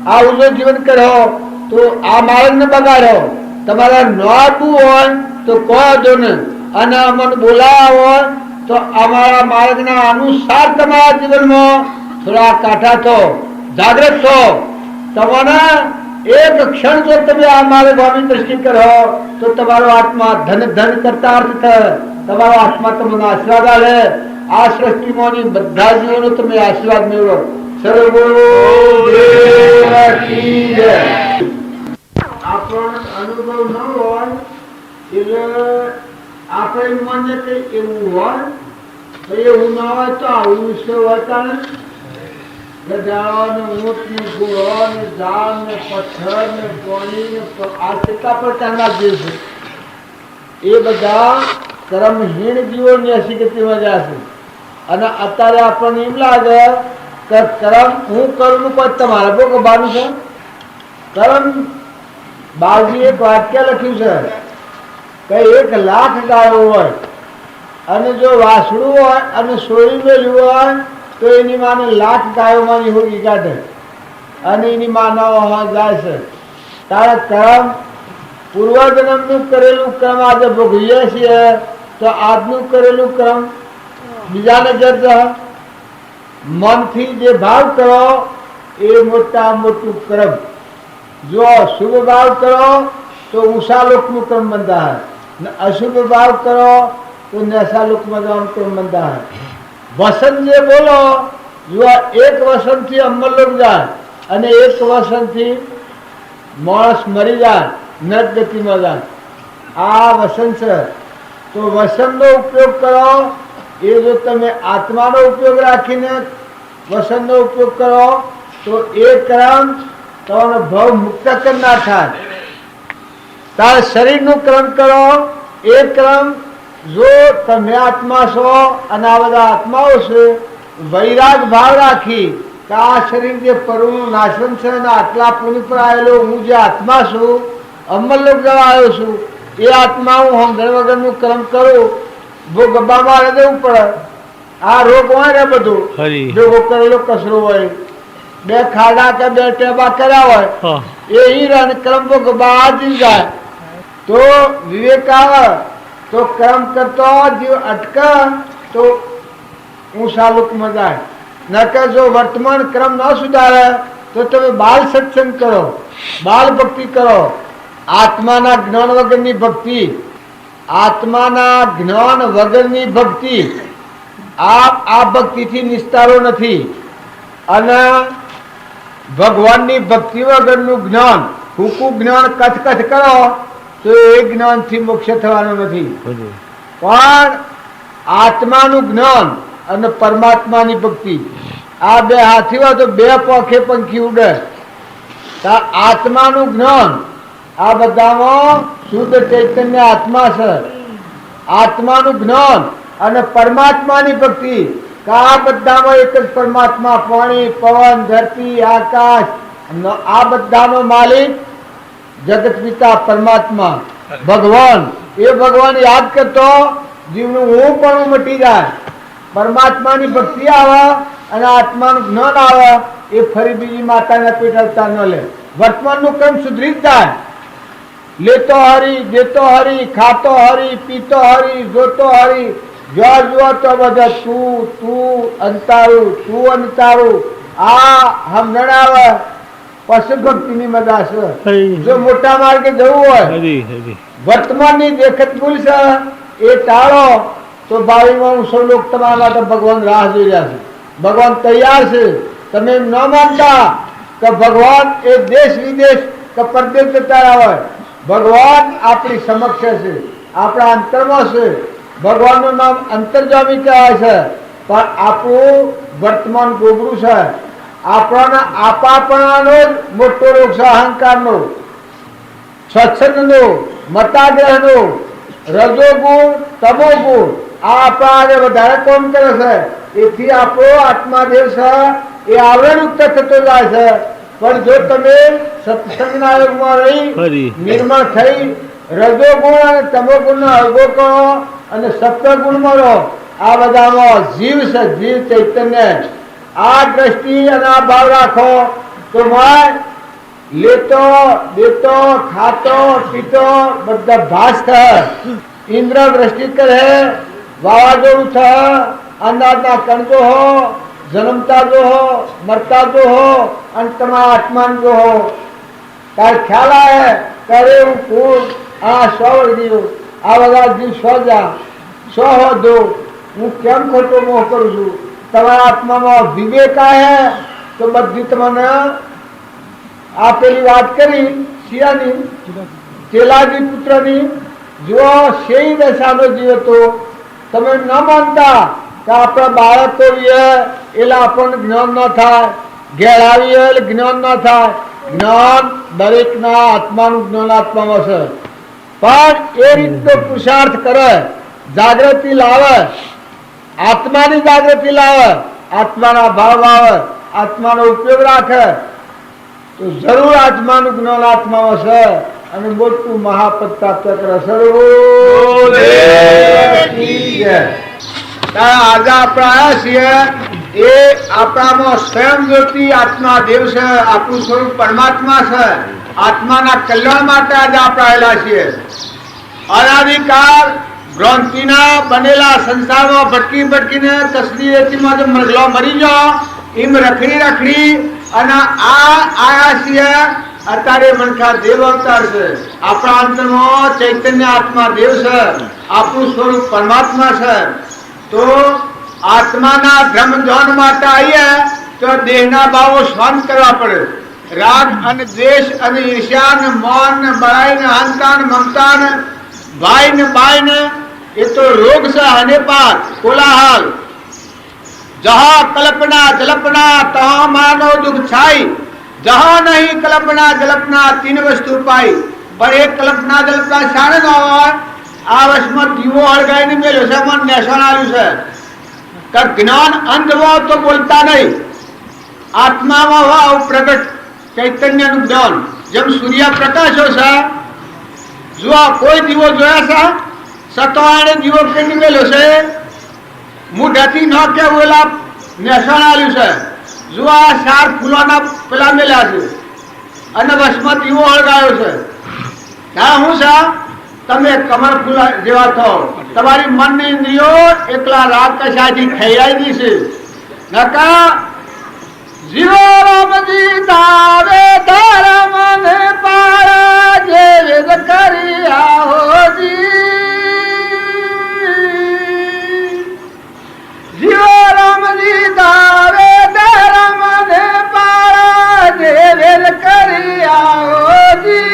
આવું જો જીવન કરો તો આ માર્ગ ને બગાડો. તમારે નોટવું હોય તો કહો જો ને, અને અમને બોલાવા હોય તો અમારા માર્ગના અનુસાર તમારા જીવનમાં થોડા કાઠા થો, જાગૃત થો. તમને એક ક્ષણ જો તમે આ માર્ગની દ્રષ્ટિ કરો તો તમારો આત્મા ધન ધન કરતા અર્થ થાય. તમારો આત્મા તમને આશીર્વાદ આવે. આ સૃષ્ટિમાંની બધા જીવોનો તમે આશીર્વાદ મેળવો. આપણો અનુભવ ન હોય એટલે આપણે મને કઈ એવું હોય તો એવું ના હોય તો આવું વિષય હોતા ને ગધાઓ ને ઊંટ ને ઘોડો ને ઝાડ ને પથ્થર ને પાણી ને આ કેટલા પ્રકારના જીવ છે એ બધા કર્મહીન જીવોની અશિગતિમાં જશે. અને અત્યારે આપણને એમ લાગે કે કર્મ હું કરું કોઈ તમારે બહુ ગભાનું છે. કર્મ બાવજી એક વાક્ય લખ્યું છે કે 1,00,000 ગાયો હોય અને જો વાસણું હોય અને સોળી મેળ્યું હોય તો એની માને 1,00,000 ગાયોમાંની હોળી કાઢે અને એની માનવ જાય છે. તારા કર્મ પૂર્વજન્મનું કરેલું કર્મ આજે ભોગવીએ છીએ તો આજનું કરેલું કર્મ બીજાને જજ. મનથી જે ભાવ કરો એ મોટા મોટું કર્મ. જો શુભ ભાવ કરો તો ઊંચા લોકનું કર્મ બંધાય, ને અશુભ ભાવ કરો તો નેસા લોકમાં જવાનું કર્મ બંધાય. વસન જે બોલો જો એક વસનથી અમલ લોક જાય અને એક વસનથી માણસ મરી જાય, નરક ગતિમાં જાય. આ વસન છે. તો વસનનો ઉપયોગ કરો એ જો તમે આત્માનો ઉપયોગ રાખીને વસનનો ઉપયોગ કરો તો એ કર્મ તમારો ભાવ મુક્ત કરનાર થાય. તાર શરીરનું કર્મ કરો એ કર્મ જો તમે આત્મા છો અને આ બધા આત્માઓ છે વૈરાગ ભાવ રાખી કે આ શરીર જે પરનું નાશવંત છે અને આટલા પુણ્ય પર આવેલો હું જે આત્મા છું, અમરલોક જવા આવ્યો છું, એ આત્મા હું સમજણ વગરનું કર્મ કરું બહુ ગબ્બામાં રહેવું પડે. આ રોગ હોય ને બધું જો કરેલો કચરો હોય, 2 ખાડા કે 2 ટેબા કર્યા હોય એ હીરા કર્મ ગબ્બા જીવ જાય. તો વિવેક આવે તો કર્મ કરતો જીવ અટકે તો ઊંચા લોકમાં જાય. નકર જો વર્તમાન ક્રમ ન સુધારે તો તમે બાલ સત્સંગ કરો, બાલ ભક્તિ કરો. આત્માના જ્ઞાન વગરની ભક્તિ, આત્માના જ્ઞાન વગરની ભક્તિ આ ભક્તિથી નિસ્તારો નથી. અને ભગવાનની ભક્તિ વગરનું જ્ઞાન, હુકું જ્ઞાન કથ કથ કરો તો એ જ્ઞાનથી મોક્ષ થવાનો નથી. પણ આત્માનું જ્ઞાન અને પરમાત્માની ભક્તિ આ બે હાથી હોય તો 2 પોખે પંખી ઉડે. આત્માનું જ્ઞાન આ બધામાં શુદ્ધ ચૈતન્ય આત્મા છે. આત્માનું જ્ઞાન અને પરમાત્માની ભક્તિ આ બધામાં એક જ પરમાત્મા, પાણી, પવન, ધરતી, આકાશ, આ બધાનો માલિક જગત પિતા પરમાત્મા ભગવાન. એ ભગવાન યાદ કરતો જીવનું હું પણ મટી જાય. પરમાત્માની ભક્તિ આવે અને આત્માનું જ્ઞાન આવે એ ફરી બીજી માતાના પેટ અવતાર ન લે. વર્તમાનનું કર્મ સુધરી જ જાય. લેતો હરી, દેતો હરી, ખાતો હરી, પીતો હરી, જોતો હરી, જો જુઓ તો બધા તું તું અંતારું, તું અંતારું. આ સમજણ આવે પશુ ભક્તિની મજા છે. જો મોટા માર્ગે જવું હોય વર્તમાનની દેખત ભૂલ છે એ ટાળો તો ભાવિમાં સૌ લોક તમારા માટે ભગવાન રાહ જોઈ રહ્યા છે. ભગવાન તૈયાર છે. તમે એમ ન માનતા કે ભગવાન એ દેશ વિદેશ કે પરદેશ જતા હોય. ભગવાન આપણી સમક્ષ છે, આપણા અંતરમાં છે. ભગવાનનું નામ અંતર્જામી કહેવાય છે. પણ આપણું વર્તમાન ગોબરું છે. આપણાના આપાપણાનો જ મોટો રોગ છે, અહંકારનો, સ્વચ્છંદનો, મતાગ્રહનો, રજોગુણ, તમોગુણ. આ આપણા વધારે કામ કરે છે. એથી આપણો આત્માદેવ છે એ આવરણયુક્ત થતો જાય છે. પણ જો તમે સત્સંગના યોગમાં રહી નિર્મળ થઈ રજોગુણ અને તમોગુણનો અળગો કરો અને સત્વગુણમાં રહો આ બધામાં જીવ છે, જીવ ચૈતન્ય. આ દ્રષ્ટિ અને આ ભાવ રાખો તો લેતો દેતો ખાતો પીતો બધા ભાસ થાય. ઇન્દ્ર દ્રષ્ટિ કરે, વાવાઝોડું થાય, અંદાજના કણ જો હો, જન્મતા જો હો, મરતા જો હો, અને તમારા આત્માન જો હો. તાર ખ્યાલ આવે કરે હું કુળ આ 100 જીવ, આ બધા જીવ 100 જા 100 હો દો. હું કેમ ખોટો મોહ કરું છું? તમારા આત્મામાં વિવેક આવે તો બધી તમને આ પેલી વાત કરી શિયાની ચેલાજી પુત્રની, જો શેઈ દશાનો જીવ હતો. તમે ન માનતા કે આપણા બાળકો એટલે આપણને જ્ઞાન ન થાય, ઘેર આવીએ એટલે જ્ઞાન ન થાય. જ્ઞાન દરેકના આત્માનું જ્ઞાન આત્મામાં છે, પણ એ રીતનો પુરુષાર્થ કરે, જાગૃતિ લાવે, આત્માની જાગૃતિ લાવે, આત્માના ભાવ આવે, આત્માનો ઉપયોગ રાખે તો જરૂર આત્માનું જ્ઞાન આત્મામાં છે અને મોટું મહાપદ પ્રાપ્ત કરે. આજે આપણે આવ્યા છીએ એ આપણામાં સ્વયં જ્યોતિ આત્મા દેવ છે, આપણું સ્વરૂપ પરમાત્મા છે. આત્માના કલ્યાણ માટે આજે આપણે આવેલા છીએ. અનાદિકાળ ભ્રાંતિના બનેલા સંસારમાં ભટકી ભટકીને કસરી રેતીમાં જો મરગલો મરી જાઓ એમ રખડી રખડી અને આયા છીએ. અત્યારે મનખા દેવ અવતાર છે. આપણા અંતરમાં ચૈતન્ય આત્મા દેવ છે, આપણું સ્વરૂપ પરમાત્મા છે. તો આત્માના ભ્રમ જ્ઞાન માટે આવીએ તો દેહના ભાવો શાંત કરવા પડે. રાગ અને દ્વેષ અને ઈર્ષ્યા ને મોન ને બળાઈ ને અહંકાર ને મમતા ને ભાઈ ને બાઈ ને એ તો રોગ છે. આને પાર કોલાહલ જહા કલ્પના જલ્પના તહા માનો દુઃખ છાઈ. જહા નહીં કલ્પના જલ્પના 3 વસ્તુ પાઈ. પણ એક કલ્પના જલ્પના શાણે ન હોય. આ વર્ષમાં દીવો હળગાઈને મેલ્યો છે, મને નેશન આવ્યું છે કે જ્ઞાન અંધમાં તો બોલતા નહીં, આત્મામાં વાવ પ્રગટ ચૈતન્યનું જ્ઞાન. જેમ સૂર્ય પ્રકાશો છે, જો કોઈ દીવો જોયા છે સતવાણે દીવો કેની મેલ્યો છે, મુઢાથી ન કેવેલા નેશન આવ્યું છે. જો આ 4 ફૂલોના પેલા મેલ્યા છે અને વસમાં દીવો હળગાયો છે. ત્યાં હું છે તમે કમર ફૂલ જેવા થો. તમારી મનની ઇન્દ્રિયો એકલા રાગ કશાથી ખેયાઈ દીશે. નકા જીવો રામજી તારે ધર્મ ને પાળા જે વેદ કરી આહોજી. જીવો રામજી તારે ધર્મ ને પાળા જે વેદ કરી આહોજી.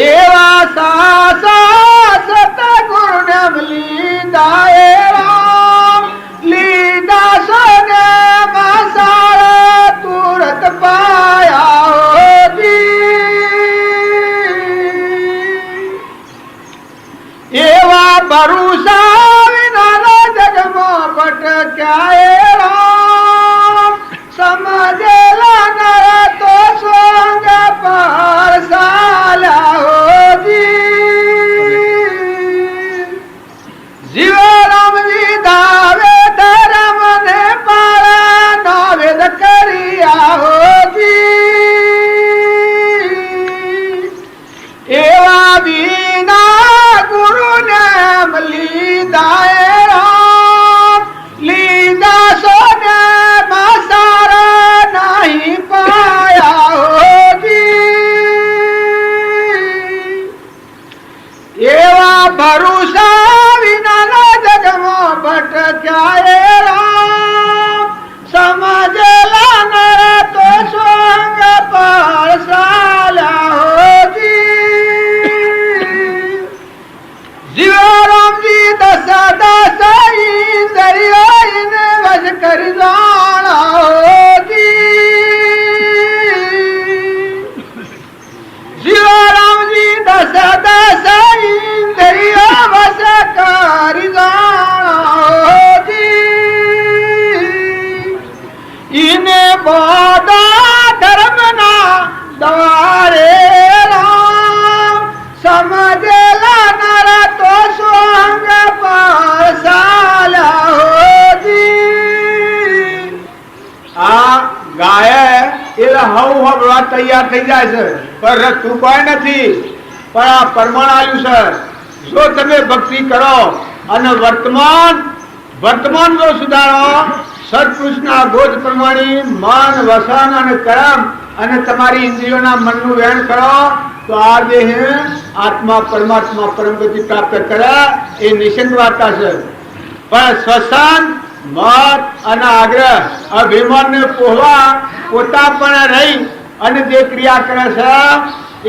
એવા સાસા સતગુરુ ને લીધા, એવા લીધા સને મસાળા તુરત પાયા હોજી. એવા ભરૂસા વિના જગમાં ભટક્યા, એવા સમજેલા નર તો સંગ પર સાલ્યા હોજી. જીવ રામજી ધાવે ધર્મ ને પાળા નો વેદ કર્યા હોજી. એવા વિના ગુરુ ને લીધા, લીધા સોને મસારા નવું હોબળવા તૈયાર થઈ જાય છે, પણ રસ્તું કોઈ નથી. પણ આ પરમાણ આવ્યું છે. જો તમે ભક્તિ કરો અને વર્તમાન જો સુધારો, સત્પુરુષના બોધ પ્રમાણે મન, વસન અને કર્મ અને તમારી ઇન્દ્રિયોના મનનું વહેણ કરો, તો આ દેહ આત્મા પરમાત્મા પરમગતિ પ્રાપ્ત કરે એ નિશ્ચિત વાર્તા છે. પણ શ્વસન, મત અને આગ્રહ, અભિમાનને પોહવા પોતા પણ રહી અને જે ક્રિયા કરે છે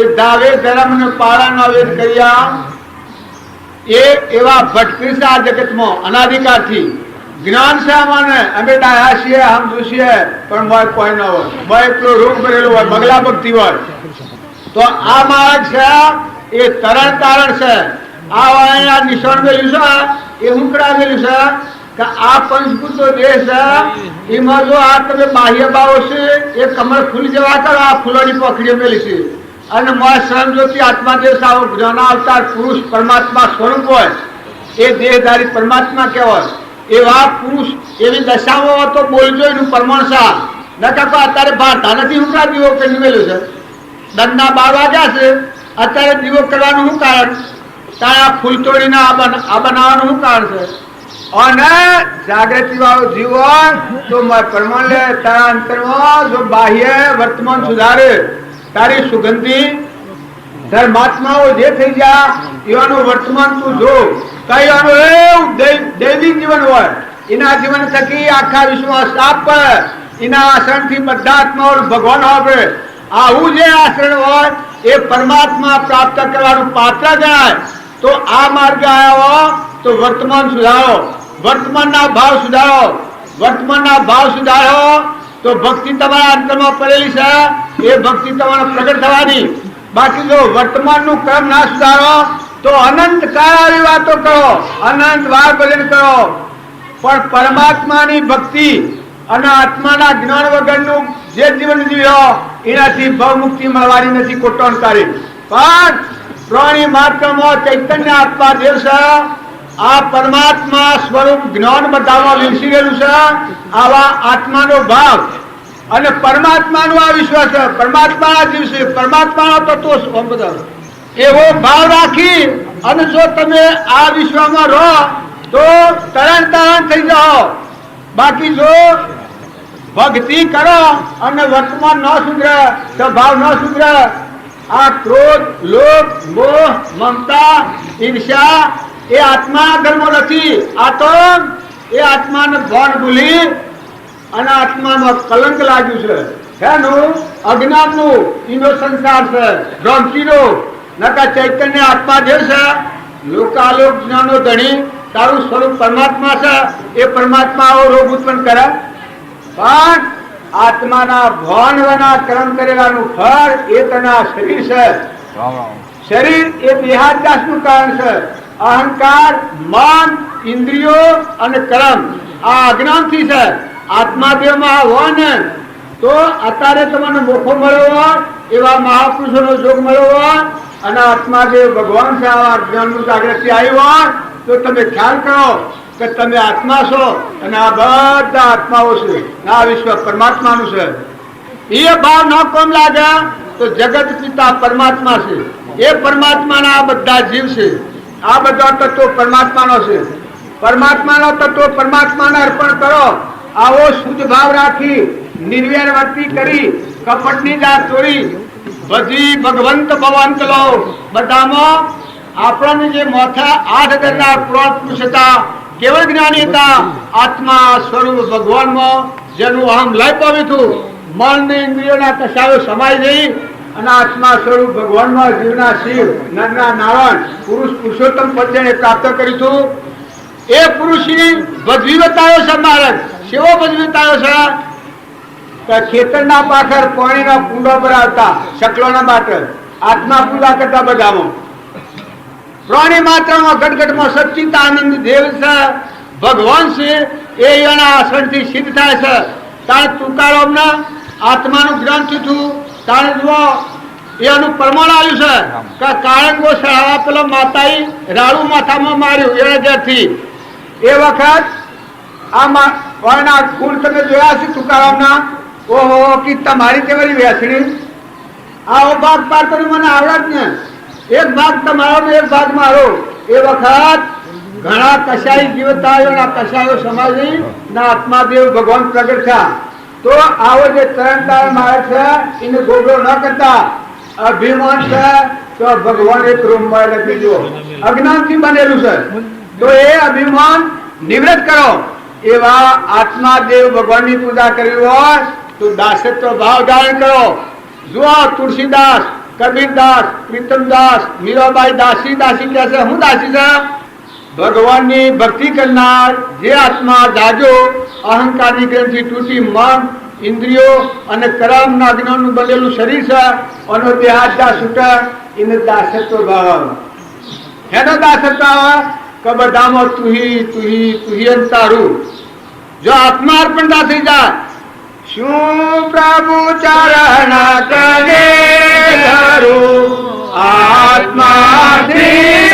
એ દાવે ધર્મ અને પાળાનો વેદ કર્યા એ એવા ભટકી છે આ જગતમાં અનાધિકારથી. જ્ઞાન છે અમાને, અમે ડાયા છીએ, આમ જોશીએ, પણ મોય કોઈ ન હોય, મોય એટલો રોગ ભરેલો હોય, બગલા ભક્તિ હોય. તો આ માર્ગ છે એ તરણ તારણ છે. આ નિશાન ગયેલું છે એ હું કરાવેલું છે કે આ પંચભૂતો દેહ છે એમાં જો આ તમે બાહ્ય ભાવો છે એ કમર ખુલી જવા કરો, આ ફૂલોની પકડીઓ મેલી છે. અને મોય સ્વયં જ્યોતિ આત્મા દેશ આવો જ્ઞાન અવતાર પુરુષ પરમાત્મા સ્વરૂપ હોય એ દેહધારી પરમાત્મા કહેવાય. એવા પુરુષ એવી દશામાં તો બોલજો એનું પ્રમાણ સા નકા અત્યારે ભારતા નથી હુકરા દીવો કરી મેલું છે. દંડના 12 વાગ્યા છે, અત્યારે દીવો કરવાનું શું કારણ? ત્યાં ફૂલ તોડીને આ બનાવવાનું શું કારણ છે? અને જાગૃતિ વાળો જીવ હોય તો પ્રમાણ લે. તારા અંતરમાં જો બાહ્ય વર્તમાન સુધારે, તારી સુગંધી ધર્માત્માઓ જે થઈ ગયા એવાનું વર્તમાન તું જો કઈવાનું એવું દૈવિક જીવન હોય, એના જીવન થકી આખા વિશ્વમાં સાપ એના આચરણથી બધા આત્માઓ ભગવાન হবে. આવું જે આચરણ હોય એ પરમાત્મા પ્રાપ્ત કરવાનું પાત્ર ગણાય. તો આ માર્ગ આવ્યો તો વર્તમાન સુધારો, વર્તમાનના ભાવ સુધારો, વર્તમાનના ભાવ સુધારો તો ભક્તિ તમારા અંતરમાં પડેલી છે એ ભક્તિ તમારે પ્રગટ થવાની. બાકી જો વર્તમાનનું ક્રમ ના સુધારો તો અનંત કાળ આવી વાતો કરો, અનંત વાર ભજન કરો, પણ પરમાત્માની ભક્તિ અને આત્માના જ્ઞાન વગરનું જે જીવન જીવ્યો એનાથી ભવમુક્તિ મળવાની નથી કોટોણકારી. પણ પ્રાણી માત્રમાં ચૈતન્ય આત્મા દેવ છે. આ પરમાત્મા સ્વરૂપ જ્ઞાન બધામાં વિલસી રહેલું છે. આવા આત્માનો ભાવ અને પરમાત્માનો આ વિશ્વાસ છે, પરમાત્માના જીવ છે, પરમાત્માનો તત્વો બધા એવો ભાવ રાખી અને જો તમે આ વિશ્વમાં રહો તો તરણ થઈ જાઓ. બાકી જો ભક્તિ કરો અને વર્તમાન ન સુધરે, સ્વભાવ ન સુધરે, આ ક્રોધ, લોભ, મોહ, મમતા, ઈર્ષ્યા એ આત્માના ધર્મો નથી. આ તો એ આત્માને ભાન ભૂલી અને આત્મામાં કલંક લાગ્યું છે. એનું અજ્ઞાનનું એનો સંસાર છે, ભ્રાંતિનો. નકા ચૈતન્ય આત્મા જે છે લોકાલોક જ્ઞાનો ધણી તારું સ્વરૂપ પરમાત્મા છે. એ પરમાત્મા આવો રોગ ઉત્પન્ન કરે. પણ આત્માના ભાનવાના કર્મ કરેલાનું ફળ એ તના શરીર છે. શરીર એ દેહાદ્યાસનું કારણ છે. અહંકાર, મન, ઇન્દ્રિયો અને કર્મ આ અજ્ઞાનથી છે. આત્માદેવમાં હોય ને તો અત્યારે તમને મોખો મળ્યો હોય, એવા મહાપુરુષોનો જોગ મળ્યો હોય અને આત્માદેવ ભગવાન છે, આવા જ્ઞાનનું જાગૃતિ આવી હોય તો તમે ખ્યાલ કરો કે તમે આત્મા છો અને આ બધા આત્માઓ છે. આ વિશ્વ પરમાત્માનું છે. એ ભાવ ન કોમ લાગે તો જગત પિતા પરમાત્મા છે. એ પરમાત્માના આ બધા જીવ છે. આ બધા તત્વો પરમાત્માનો છે. પરમાત્માનો તત્વો પરમાત્માને અર્પણ કરો. આવો શુદ્ધ ભાવ રાખી નિર્વેર વર્તી કરી કપટની જાત તોડી બધી ભગવંત ભવંત લો. બધામાં આપણને જે મોથા 8,000 પુરાણ પુરુષ હતા, કેવળ જ્ઞાની હતા, આત્મા સ્વરૂપ ભગવાનમાં જેનું અહમ લઈ પાવ્યું હતું, મન ને ઇન્દ્રિયોના કસાયો સમાઈ જઈ અને આત્મા સ્વરૂપ ભગવાનમાં જીવના શિવ, નરના નારાયણ, પુરુષ પુરુષોત્તમ પદ પ્રાપ્ત કર્યું હતું. એ પુરુષની ભજવી બતાવ્યો છે માર્ગ. સેવો ભજવી બતાવ્યો છે કે ખેતરના પાછળ પાણીના કુંડો પર આવતા શકલોના બાટલ આત્મા પૂજા કરતા બધામાં પ્રાણી માત્રામાં ઘટઘટમાં સચ્ચિદાનંદ દેવ છે, ભગવાન છે. એ એના આસનથી સિદ્ધ થાય છે. તારે તુકારામના આત્માનું જ્ઞાન થયું. તારે જુઓ એનું પ્રમાણ આવ્યું છે કે કાળંગો સળાવા પેલો માતાએ રાડું માથામાં માર્યું એને ઘેરથી. એ વખત આમાં ગુણ તમે જોયા છે તુકારામના ઓહો કે તમારી તે વળી વેસણી આવો ભાગ પાર કરી મને આવડે જ ને, એક ભાગ તમારો ને એક ભાગ મારો. એ વખત ઘણા કશાઈ જીવતાઓના કશાયો સમાજી ના આત્માદેવ ભગવાન પ્રગટ થયા. તો આવો જે તરણતાળ મારે છે એને ગોગો ન કરતા, અભિમાન છે તો ભગવાન એક રૂમમાં લખી દો, અજ્ઞાનથી બનેલું છે. તો એ અભિમાન નિવૃત્ત કરો. એવા આત્માદેવ ભગવાનની પૂજા કરવી હોય તો દાસત્વ ભાવ ધારણ કરો. જુઓ તુલસીદાસ, કબીરદાસ, પ્રીતમદાસ, મીરાબાઈ દાસી દાસી કહે છે. હું દાસી છે? ભગવાનની ભક્તિ કરનાર જે આત્મા જાજો અહંકારની ગ્રંથિ તૂટી મન, ઇન્દ્રિયો અને કર્મના અજ્ઞાનનું બનેલું શરીર છે અને દેહાદ્યા છૂટે એને દાસત્વ ભાવ. હેનો દાસત્વ આવે કે બધામાં તુહી તુહી તુહી અને તારું. જો આત્મા અર્પણ થઈ જાય, શું પ્રભુ ચરણ કરે ધરું આત્માથી